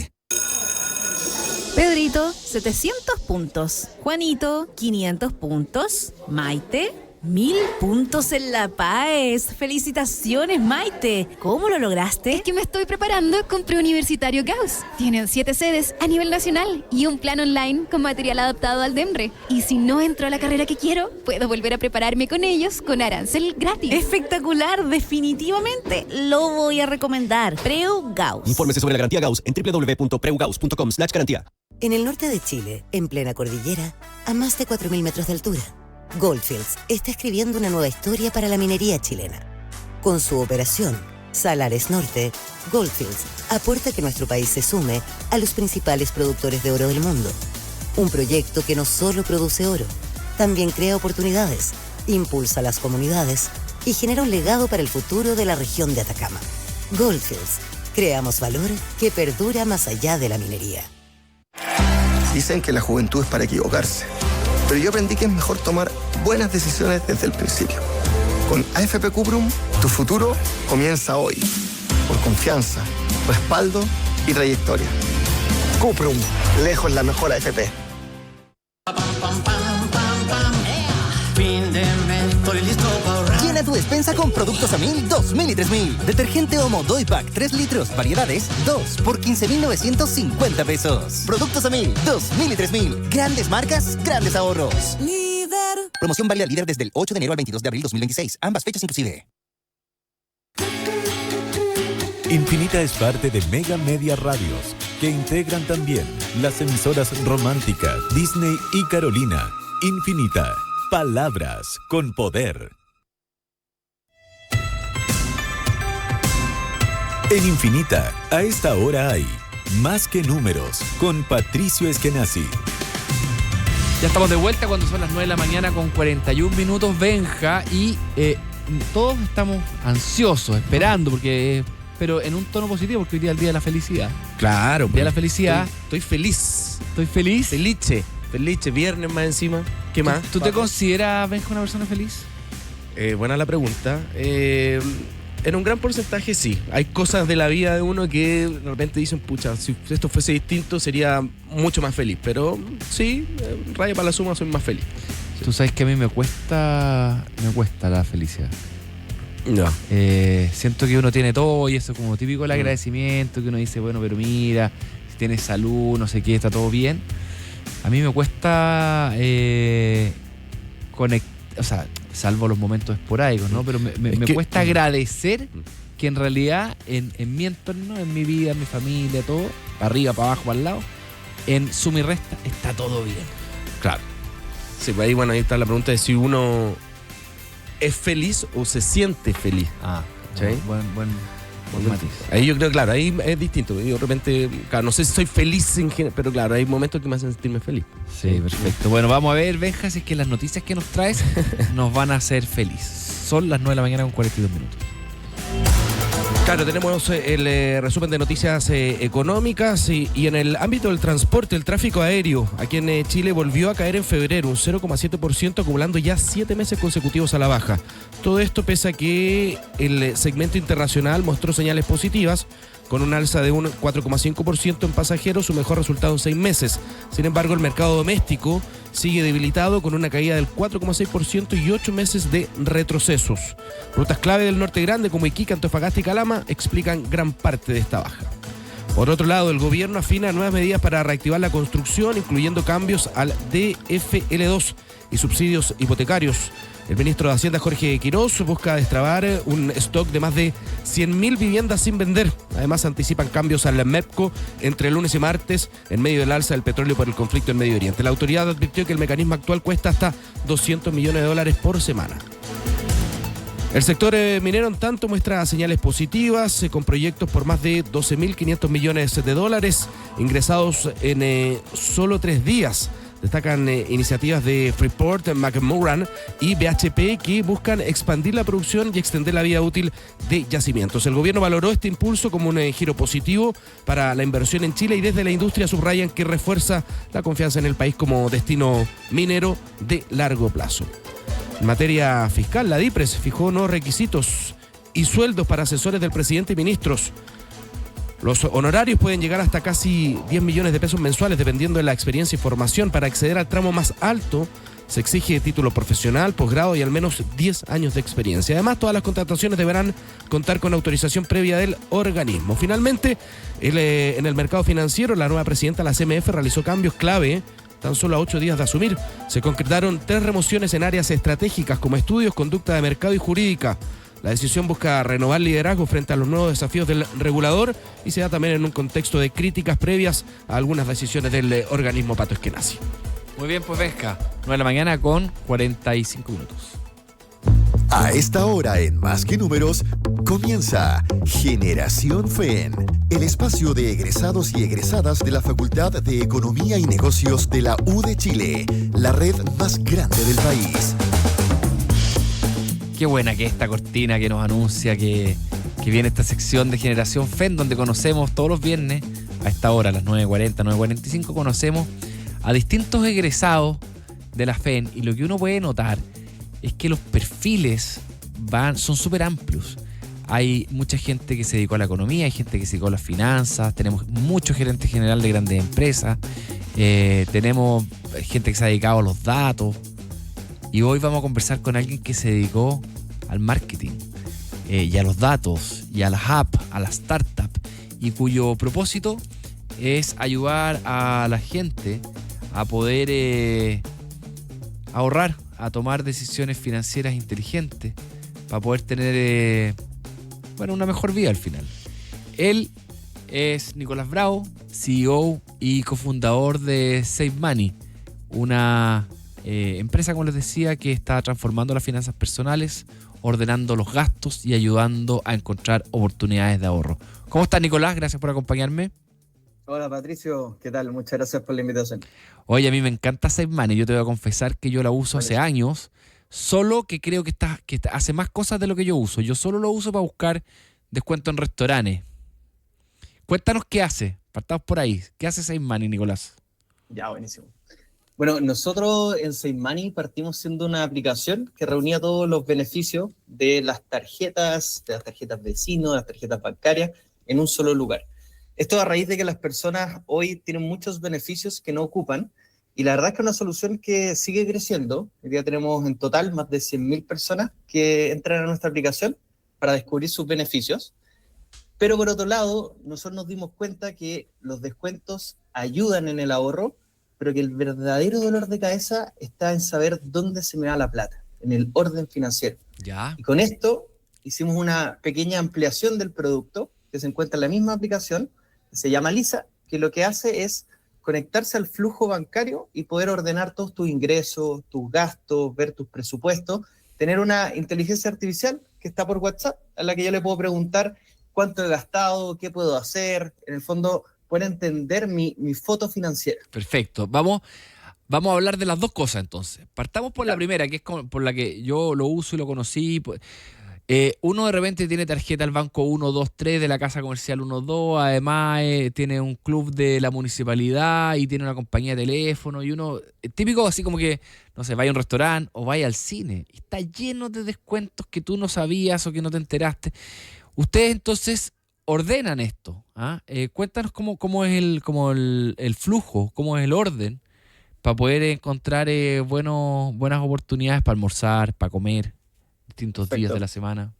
Pedrito, 700 puntos. Juanito, 500 puntos. Maite, 1000 puntos en La Paz. ¡Felicitaciones, Maite! ¿Cómo lo lograste? Es que me estoy preparando con Preuniversitario Gauss. Tienen 7 sedes a nivel nacional y un plan online con material adaptado al DEMRE. Y si no entro a la carrera que quiero, puedo volver a prepararme con ellos con arancel gratis. ¡Espectacular! Definitivamente lo voy a recomendar. Preu Gauss. Infórmese sobre la garantía Gauss en www.preugauss.com/garantía. En el norte de Chile, en plena cordillera, a más de 4.000 metros de altura, Goldfields está escribiendo una nueva historia para la minería chilena. Con su operación, Salares Norte, Goldfields aporta que nuestro país se sume a los principales productores de oro del mundo. Un proyecto que no solo produce oro, también crea oportunidades, impulsa a las comunidades y genera un legado para el futuro de la región de Atacama. Goldfields, creamos valor que perdura más allá de la minería. Dicen que la juventud es para equivocarse, pero yo aprendí que es mejor tomar buenas decisiones desde el principio. Con AFP Cuprum, tu futuro comienza hoy, por confianza, respaldo y trayectoria. Cuprum, lejos la mejor AFP. Llena tu despensa con productos Amil 2000 y 3000. Detergente Omo Doy Pack 3 litros, variedades 2 por 15,950 pesos. Productos Amil 2000 y 3000. Grandes marcas, grandes ahorros. Líder. Promoción válida al líder desde el 8 de enero al 22 de abril 2026. Ambas fechas inclusive. Infinita es parte de Mega Media Radios, que integran también las emisoras Romántica, Disney y Carolina. Infinita. Palabras con poder. En Infinita, a esta hora hay Más que Números con Patricio Eskenazi. Ya estamos de vuelta cuando son las 9 de la mañana con 41 minutos, Benja, y todos estamos ansiosos, esperando, pero en un tono positivo, porque hoy día es el Día de la Felicidad. Claro. Día de la Felicidad. Estoy feliz. ¿Estoy feliz? Felice, viernes más encima. ¿Qué más? ¿Tú te consideras, Benja, una persona feliz? Buena la pregunta. En un gran porcentaje sí. Hay cosas de la vida de uno que de repente dicen, pucha, si esto fuese distinto sería mucho más feliz. Pero sí, raya para la suma, soy más feliz. Tú sabes que a mí me cuesta la felicidad. No. Siento que uno tiene todo y eso es como típico el agradecimiento, que uno dice, bueno, pero mira, si tienes salud, no sé qué, está todo bien. A mí me cuesta conectar, o sea, salvo los momentos esporádicos, ¿no? Pero me cuesta agradecer que en realidad en mi entorno, en mi vida, en mi familia, todo, para arriba, para abajo, para el lado, en suma y resta, está todo bien. Claro. Sí, pues ahí, bueno, ahí está la pregunta de si uno es feliz o se siente feliz. ¿Sí? Buen matiz. Ahí yo creo, claro, ahí es distinto. Yo de repente, claro, no sé si soy feliz en general, pero claro, hay momentos que me hacen sentirme feliz. Sí, perfecto. Bueno, vamos a ver, Benja, si es que las noticias que nos traes nos van a hacer feliz. Son las 9 de la mañana con 42 minutos. Claro, tenemos el resumen de noticias económicas y en el ámbito del transporte, el tráfico aéreo aquí en Chile volvió a caer en febrero, un 0,7%, acumulando ya 7 meses consecutivos a la baja. Todo esto pese a que el segmento internacional mostró señales positivas, con un alza de un 4,5% en pasajeros, su mejor resultado en 6 meses. Sin embargo, el mercado doméstico sigue debilitado con una caída del 4,6% y 8 meses de retrocesos. Rutas clave del norte grande como Iquique, Antofagasta y Calama explican gran parte de esta baja. Por otro lado, el gobierno afina nuevas medidas para reactivar la construcción, incluyendo cambios al DFL2 y subsidios hipotecarios. El ministro de Hacienda, Jorge Quirós, busca destrabar un stock de más de 100.000 viviendas sin vender. Además, anticipan cambios al MEPCO entre lunes y martes en medio del alza del petróleo por el conflicto en Medio Oriente. La autoridad advirtió que el mecanismo actual cuesta hasta $200 millones por semana. El sector minero, en tanto, muestra señales positivas, con proyectos por más de $12.500 millones ingresados en solo 3 días. Destacan iniciativas de Freeport, McMoran y BHP que buscan expandir la producción y extender la vida útil de yacimientos. El gobierno valoró este impulso como un giro positivo para la inversión en Chile y desde la industria subrayan que refuerza la confianza en el país como destino minero de largo plazo. En materia fiscal, la DIPRES fijó nuevos requisitos y sueldos para asesores del presidente y ministros. Los honorarios pueden llegar hasta casi 10 millones de pesos mensuales dependiendo de la experiencia y formación. Para acceder al tramo más alto se exige título profesional, posgrado y al menos 10 años de experiencia. Además, todas las contrataciones deberán contar con autorización previa del organismo. Finalmente, en el mercado financiero, la nueva presidenta de la CMF realizó cambios clave. Tan solo a 8 días de asumir, se concretaron 3 remociones en áreas estratégicas como estudios, conducta de mercado y jurídica. La decisión busca renovar liderazgo frente a los nuevos desafíos del regulador y se da también en un contexto de críticas previas a algunas decisiones del organismo Pato Eskenazi. Muy bien, pues Vesca, 9 de la mañana con 45 minutos. A esta hora en Más que Números comienza Generación FEN, el espacio de egresados y egresadas de la Facultad de Economía y Negocios de la U de Chile, la red más grande del país. Qué buena que esta cortina que nos anuncia que viene esta sección de Generación FEN, donde conocemos todos los viernes, a esta hora, a las 9:40, 9:45, conocemos a distintos egresados de la FEN. Y lo que uno puede notar es que los perfiles son súper amplios. Hay mucha gente que se dedicó a la economía, hay gente que se dedicó a las finanzas, tenemos muchos gerentes generales de grandes empresas, tenemos gente que se ha dedicado a los datos. Y hoy vamos a conversar con alguien que se dedicó al marketing y a los datos y a las apps, a las startups, y cuyo propósito es ayudar a la gente a poder ahorrar, a tomar decisiones financieras inteligentes para poder tener una mejor vida al final. Él es Nicolás Bravo, CEO y cofundador de Save Money, una empresa, como les decía, que está transformando las finanzas personales, ordenando los gastos y ayudando a encontrar oportunidades de ahorro. ¿Cómo estás, Nicolás? Gracias por acompañarme. Hola, Patricio. ¿Qué tal? Muchas gracias por la invitación. Oye, a mí me encanta Save Money. Yo te voy a confesar que yo la uso hace años, solo que creo que hace más cosas de lo que yo uso. Yo solo lo uso para buscar descuento en restaurantes. Cuéntanos qué hace. Partamos por ahí. ¿Qué hace Save Money, Nicolás? Ya, buenísimo. Bueno, nosotros en Save Money partimos siendo una aplicación que reunía todos los beneficios de las tarjetas vecinos, de las tarjetas bancarias, en un solo lugar. Esto a raíz de que las personas hoy tienen muchos beneficios que no ocupan, y la verdad es que es una solución que sigue creciendo. Hoy día tenemos en total más de 100.000 personas que entran a nuestra aplicación para descubrir sus beneficios. Pero por otro lado, nosotros nos dimos cuenta que los descuentos ayudan en el ahorro, pero que el verdadero dolor de cabeza está en saber dónde se me va la plata, en el orden financiero. Ya. Y con esto hicimos una pequeña ampliación del producto que se encuentra en la misma aplicación, que se llama Lisa, que lo que hace es conectarse al flujo bancario y poder ordenar todos tus ingresos, tus gastos, ver tus presupuestos, tener una inteligencia artificial que está por WhatsApp, a la que yo le puedo preguntar cuánto he gastado, qué puedo hacer, en el fondo poder entender mi foto financiera. Perfecto. Vamos a hablar de las dos cosas entonces. Partamos por la primera, que es por la que yo lo uso y lo conocí. Uno de repente tiene tarjeta al banco 123 de la casa comercial 12, además tiene un club de la municipalidad y tiene una compañía de teléfono, y uno, típico así como que, no sé, vaya a un restaurante o vaya al cine, y está lleno de descuentos que tú no sabías o que no te enteraste. Ustedes entonces ordenan esto, ¿ah? Cuéntanos cómo es el flujo, cómo es el orden para poder encontrar buenas oportunidades para almorzar, para comer distintos días de la semana.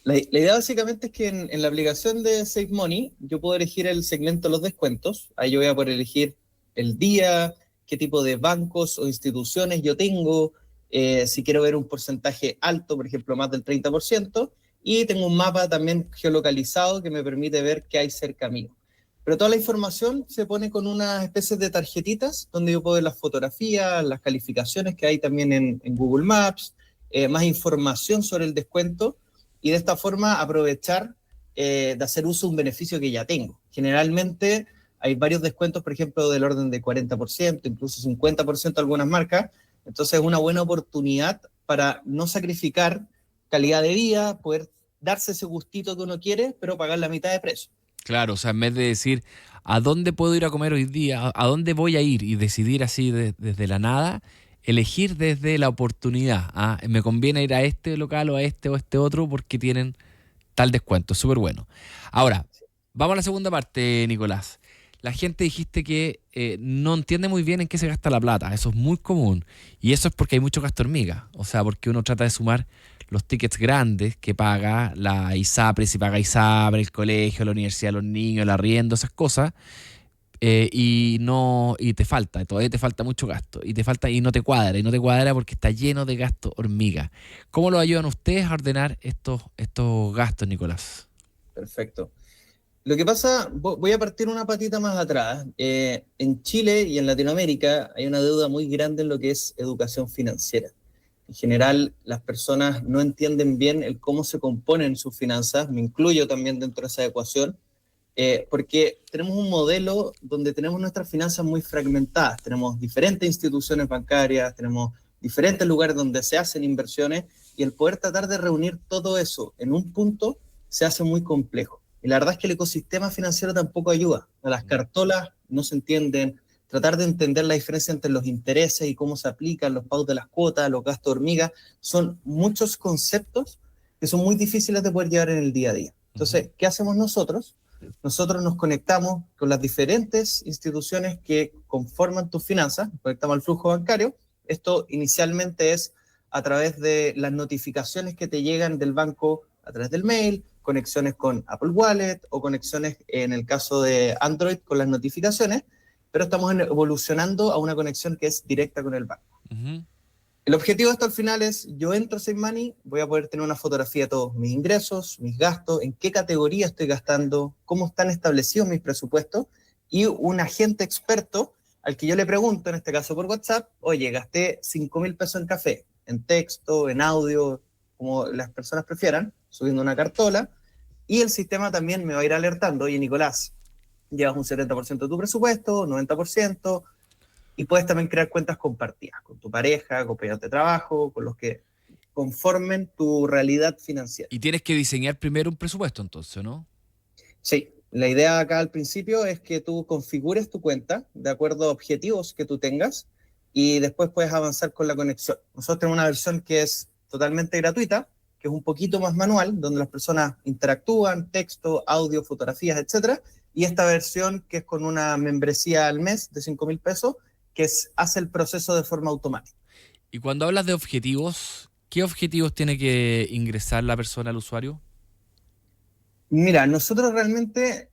La idea básicamente es que en la aplicación de Save Money yo puedo elegir el segmento de los descuentos. Ahí yo voy a poder elegir el día, qué tipo de bancos o instituciones yo tengo, si quiero ver un porcentaje alto, por ejemplo, más del 30%, y tengo un mapa también geolocalizado que me permite ver qué hay cerca mío. Pero toda la información se pone con unas especies de tarjetitas donde yo puedo ver las fotografías, las calificaciones que hay también en Google Maps, más información sobre el descuento, y de esta forma aprovechar de hacer uso de un beneficio que ya tengo. Generalmente hay varios descuentos, por ejemplo, del orden de 40%, incluso 50% algunas marcas. Entonces es una buena oportunidad para no sacrificar calidad de vida, poder darse ese gustito que uno quiere, pero pagar la mitad de precio. Claro, o sea, en vez de decir a dónde puedo ir a comer hoy día, a dónde voy a ir y decidir así desde la nada, elegir desde la oportunidad. Me conviene ir a este local o a este otro porque tienen tal descuento. Súper bueno. Ahora, vamos a la segunda parte, Nicolás. La gente dijiste que no entiende muy bien en qué se gasta la plata. Eso es muy común. Y eso es porque hay mucho gasto hormiga. O sea, porque uno trata de sumar los tickets grandes que paga la ISAPRE, si paga ISAPRE, el colegio, la universidad, los niños, el arriendo, esas cosas. Y te falta, todavía te falta mucho gasto. Y no te cuadra porque está lleno de gasto hormiga. ¿Cómo lo ayudan ustedes a ordenar estos gastos, Nicolás? Perfecto. Lo que pasa, voy a partir una patita más atrás. En Chile y en Latinoamérica hay una deuda muy grande en lo que es educación financiera. En general, las personas no entienden bien el cómo se componen sus finanzas, me incluyo también dentro de esa ecuación, porque tenemos un modelo donde tenemos nuestras finanzas muy fragmentadas. Tenemos diferentes instituciones bancarias, tenemos diferentes lugares donde se hacen inversiones, y el poder tratar de reunir todo eso en un punto se hace muy complejo. Y la verdad es que el ecosistema financiero tampoco ayuda. Las cartolas no se entienden. Tratar de entender la diferencia entre los intereses y cómo se aplican los pagos de las cuotas, los gastos hormiga, son muchos conceptos que son muy difíciles de poder llevar en el día a día. Entonces, ¿qué hacemos nosotros? Nosotros nos conectamos con las diferentes instituciones que conforman tus finanzas, nos conectamos al flujo bancario. Esto inicialmente es a través de las notificaciones que te llegan del banco a través del mail, conexiones con Apple Wallet o conexiones, en el caso de Android, con las notificaciones, pero estamos evolucionando a una conexión que es directa con el banco. Uh-huh. El objetivo de esto al final es, yo entro a SaveMoney, voy a poder tener una fotografía de todos mis ingresos, mis gastos, en qué categoría estoy gastando, cómo están establecidos mis presupuestos, y un agente experto al que yo le pregunto, en este caso por WhatsApp, oye, gasté 5.000 pesos en café, en texto, en audio, como las personas prefieran, subiendo una cartola, y el sistema también me va a ir alertando, oye, Nicolás, llevas un 70% de tu presupuesto, 90%, y puedes también crear cuentas compartidas con tu pareja, compañeros de trabajo, con los que conformen tu realidad financiera. Y tienes que diseñar primero un presupuesto entonces, ¿no? Sí, la idea acá al principio es que tú configures tu cuenta de acuerdo a objetivos que tú tengas y después puedes avanzar con la conexión. Nosotros tenemos una versión que es totalmente gratuita, que es un poquito más manual, donde las personas interactúan, texto, audio, fotografías, etcétera, y esta versión que es con una membresía al mes de 5.000 pesos, que hace el proceso de forma automática. Y cuando hablas de objetivos, ¿qué objetivos tiene que ingresar la persona al usuario? Mira, nosotros realmente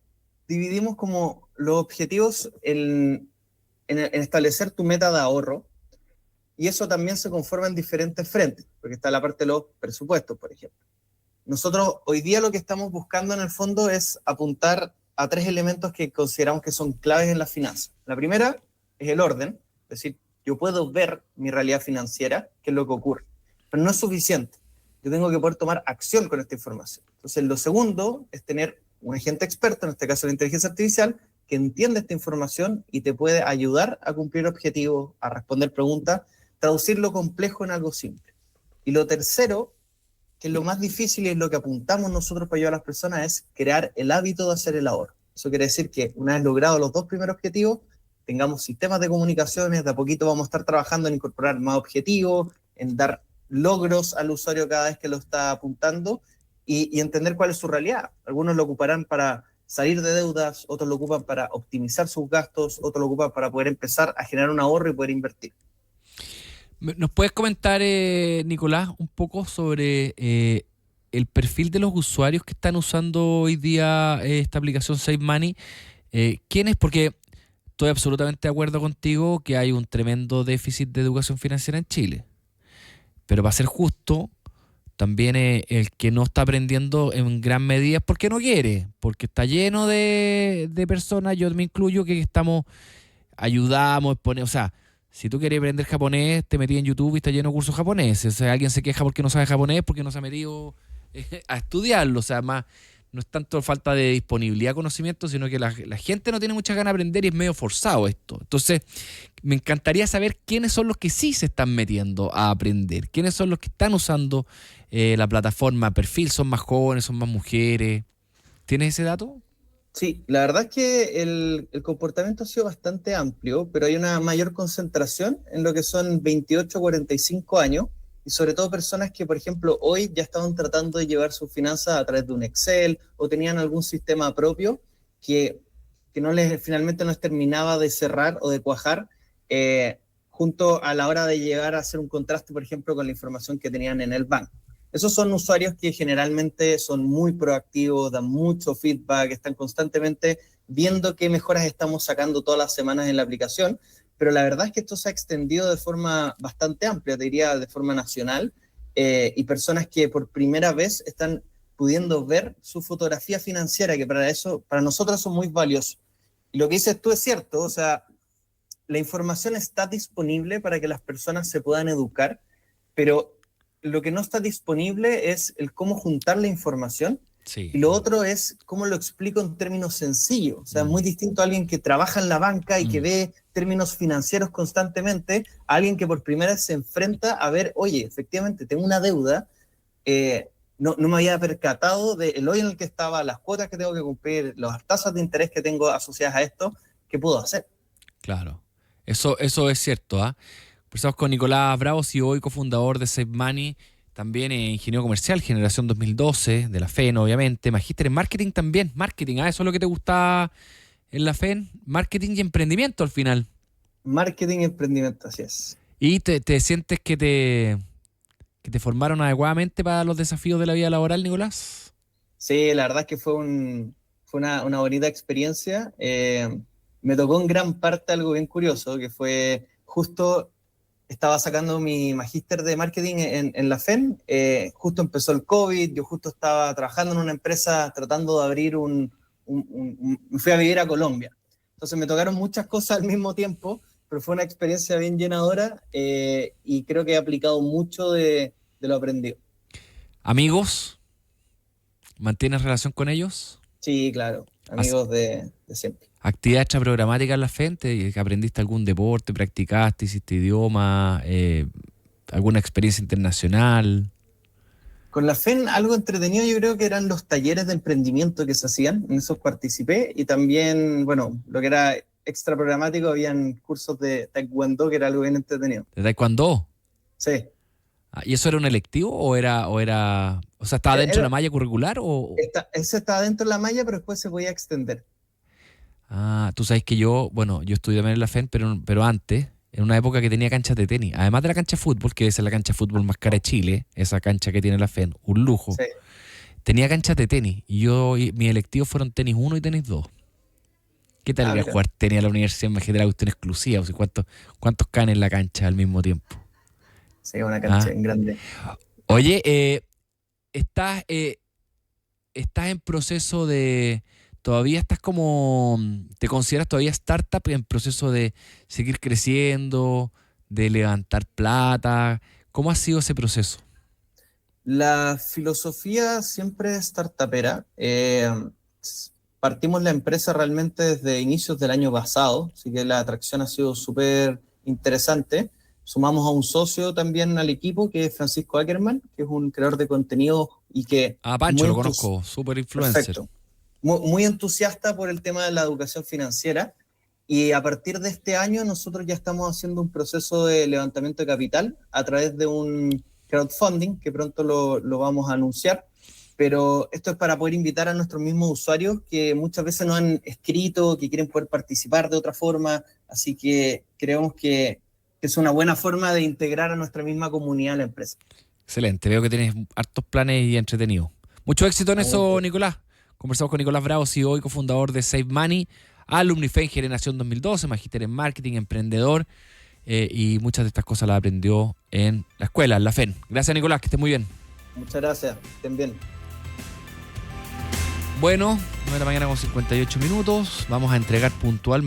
dividimos como los objetivos en establecer tu meta de ahorro, y eso también se conforma en diferentes frentes, porque está la parte de los presupuestos, por ejemplo. Nosotros hoy día lo que estamos buscando en el fondo es apuntar a 3 elementos que consideramos que son claves en las finanzas. La primera es el orden, es decir, yo puedo ver mi realidad financiera, qué es lo que ocurre, pero no es suficiente. Yo tengo que poder tomar acción con esta información. Entonces, lo segundo es tener un agente experto, en este caso la inteligencia artificial, que entiende esta información y te puede ayudar a cumplir objetivos, a responder preguntas, traducir lo complejo en algo simple. Y lo tercero, que es lo más difícil y es lo que apuntamos nosotros para ayudar a las personas, es crear el hábito de hacer el ahorro. Eso quiere decir que una vez logrados los 2 primeros objetivos, tengamos sistemas de comunicaciones, de a poquito vamos a estar trabajando en incorporar más objetivos, en dar logros al usuario cada vez que lo está apuntando y entender cuál es su realidad. Algunos lo ocuparán para salir de deudas, otros lo ocupan para optimizar sus gastos, otros lo ocupan para poder empezar a generar un ahorro y poder invertir. ¿Nos puedes comentar, Nicolás, un poco sobre el perfil de los usuarios que están usando hoy día esta aplicación SaveMoney? ¿Quiénes? Porque estoy absolutamente de acuerdo contigo que hay un tremendo déficit de educación financiera en Chile. Pero para ser justo, también el que no está aprendiendo en gran medida es porque no quiere, porque está lleno de personas, yo me incluyo, que ayudamos, o sea, si tú quieres aprender japonés, te metí en YouTube y está lleno de cursos japoneses. O sea, alguien se queja porque no sabe japonés, porque no se ha metido a estudiarlo. O sea, más no es tanto falta de disponibilidad de conocimiento, sino que la gente no tiene muchas ganas de aprender y es medio forzado esto. Entonces, me encantaría saber quiénes son los que sí se están metiendo a aprender, quiénes son los que están usando la plataforma Perfil, son más jóvenes, son más mujeres. ¿Tienes ese dato? Sí, la verdad es que el comportamiento ha sido bastante amplio, pero hay una mayor concentración en lo que son 28 a 45 años, y sobre todo personas que, por ejemplo, hoy ya estaban tratando de llevar sus finanzas a través de un Excel o tenían algún sistema propio que finalmente no les terminaba de cerrar o de cuajar junto a la hora de llegar a hacer un contraste, por ejemplo, con la información que tenían en el banco. Esos son usuarios que generalmente son muy proactivos, dan mucho feedback, están constantemente viendo qué mejoras estamos sacando todas las semanas en la aplicación, pero la verdad es que esto se ha extendido de forma bastante amplia, te diría de forma nacional, y personas que por primera vez están pudiendo ver su fotografía financiera, que para nosotros son muy valiosos. Y lo que dices tú es cierto, o sea, la información está disponible para que las personas se puedan educar, pero lo que no está disponible es el cómo juntar la información. Sí. Y lo otro es cómo lo explico en términos sencillos. O sea, muy distinto a alguien que trabaja en la banca y que ve términos financieros constantemente, a alguien que por primera vez se enfrenta a ver, oye, efectivamente, tengo una deuda, no me había percatado del hoyo en el que estaba, las cuotas que tengo que cumplir, las tasas de interés que tengo asociadas a esto, ¿qué puedo hacer? Claro, eso es cierto, ¿ah? Conversamos con Nicolás Bravo, CEO y cofundador de Save Money, también ingeniero comercial, generación 2012, de la FEN, obviamente, magíster en marketing también, marketing, eso es lo que te gusta en la FEN, marketing y emprendimiento al final. Marketing y emprendimiento, así es. ¿Y te sientes que te formaron adecuadamente para los desafíos de la vida laboral, Nicolás? Sí, la verdad es que fue una bonita experiencia. Me tocó en gran parte algo bien curioso, que fue justo... Estaba sacando mi magíster de marketing en la FEN, justo empezó el COVID, yo justo estaba trabajando en una empresa tratando de abrir me fui a vivir a Colombia. Entonces me tocaron muchas cosas al mismo tiempo, pero fue una experiencia bien llenadora y creo que he aplicado mucho de lo aprendido. ¿Amigos? ¿Mantienes relación con ellos? Sí, claro, amigos de siempre. ¿Actividad extraprogramática en la FEN? ¿Aprendiste algún deporte? ¿Practicaste? ¿Hiciste idioma? ¿Alguna experiencia internacional? Con la FEN algo entretenido yo creo que eran los talleres de emprendimiento que se hacían, en esos participé, y también, bueno, lo que era extraprogramático, habían cursos de taekwondo que era algo bien entretenido. ¿De taekwondo? Sí. ¿Y eso era un electivo o estaba dentro de la malla curricular? Ese estaba dentro de la malla, pero después se podía extender. Tú sabes que yo estudié también en la FEN, pero antes, en una época que tenía canchas de tenis, además de la cancha de fútbol, que es la cancha de fútbol más cara de Chile, esa cancha que tiene la FEN, un lujo, sí. Tenía canchas de tenis, y mis electivos fueron tenis 1 y tenis 2. ¿Qué tal ir a jugar tenis a la universidad? Imagínate la cuestión exclusiva, o sea, ¿cuántos caen en la cancha al mismo tiempo? Sí, una cancha grande. Oye, estás en proceso de... ¿Todavía estás te consideras todavía startup en proceso de seguir creciendo, de levantar plata? ¿Cómo ha sido ese proceso? La filosofía siempre es startupera. Partimos la empresa realmente desde inicios del año pasado, así que la atracción ha sido súper interesante. Sumamos a un socio también al equipo, que es Francisco Ackerman, que es un creador de contenido y que... Pancho, lo conozco, súper influencer. Perfecto. Muy entusiasta por el tema de la educación financiera, y a partir de este año nosotros ya estamos haciendo un proceso de levantamiento de capital a través de un crowdfunding que pronto lo vamos a anunciar, pero esto es para poder invitar a nuestros mismos usuarios que muchas veces nos han escrito, que quieren poder participar de otra forma, así que creemos que es una buena forma de integrar a nuestra misma comunidad en la empresa. Excelente, veo que tienes hartos planes y entretenido. Mucho éxito en eso, Nicolás. Conversamos con Nicolás Bravo, CEO y cofundador de Save Money, alumni FEN Generación 2012, magíster en marketing, emprendedor, y muchas de estas cosas las aprendió en la escuela, en la FEN. Gracias, Nicolás, que estés muy bien. Muchas gracias, estén bien. Bueno, 9 de la mañana con 58 minutos, vamos a entregar puntualmente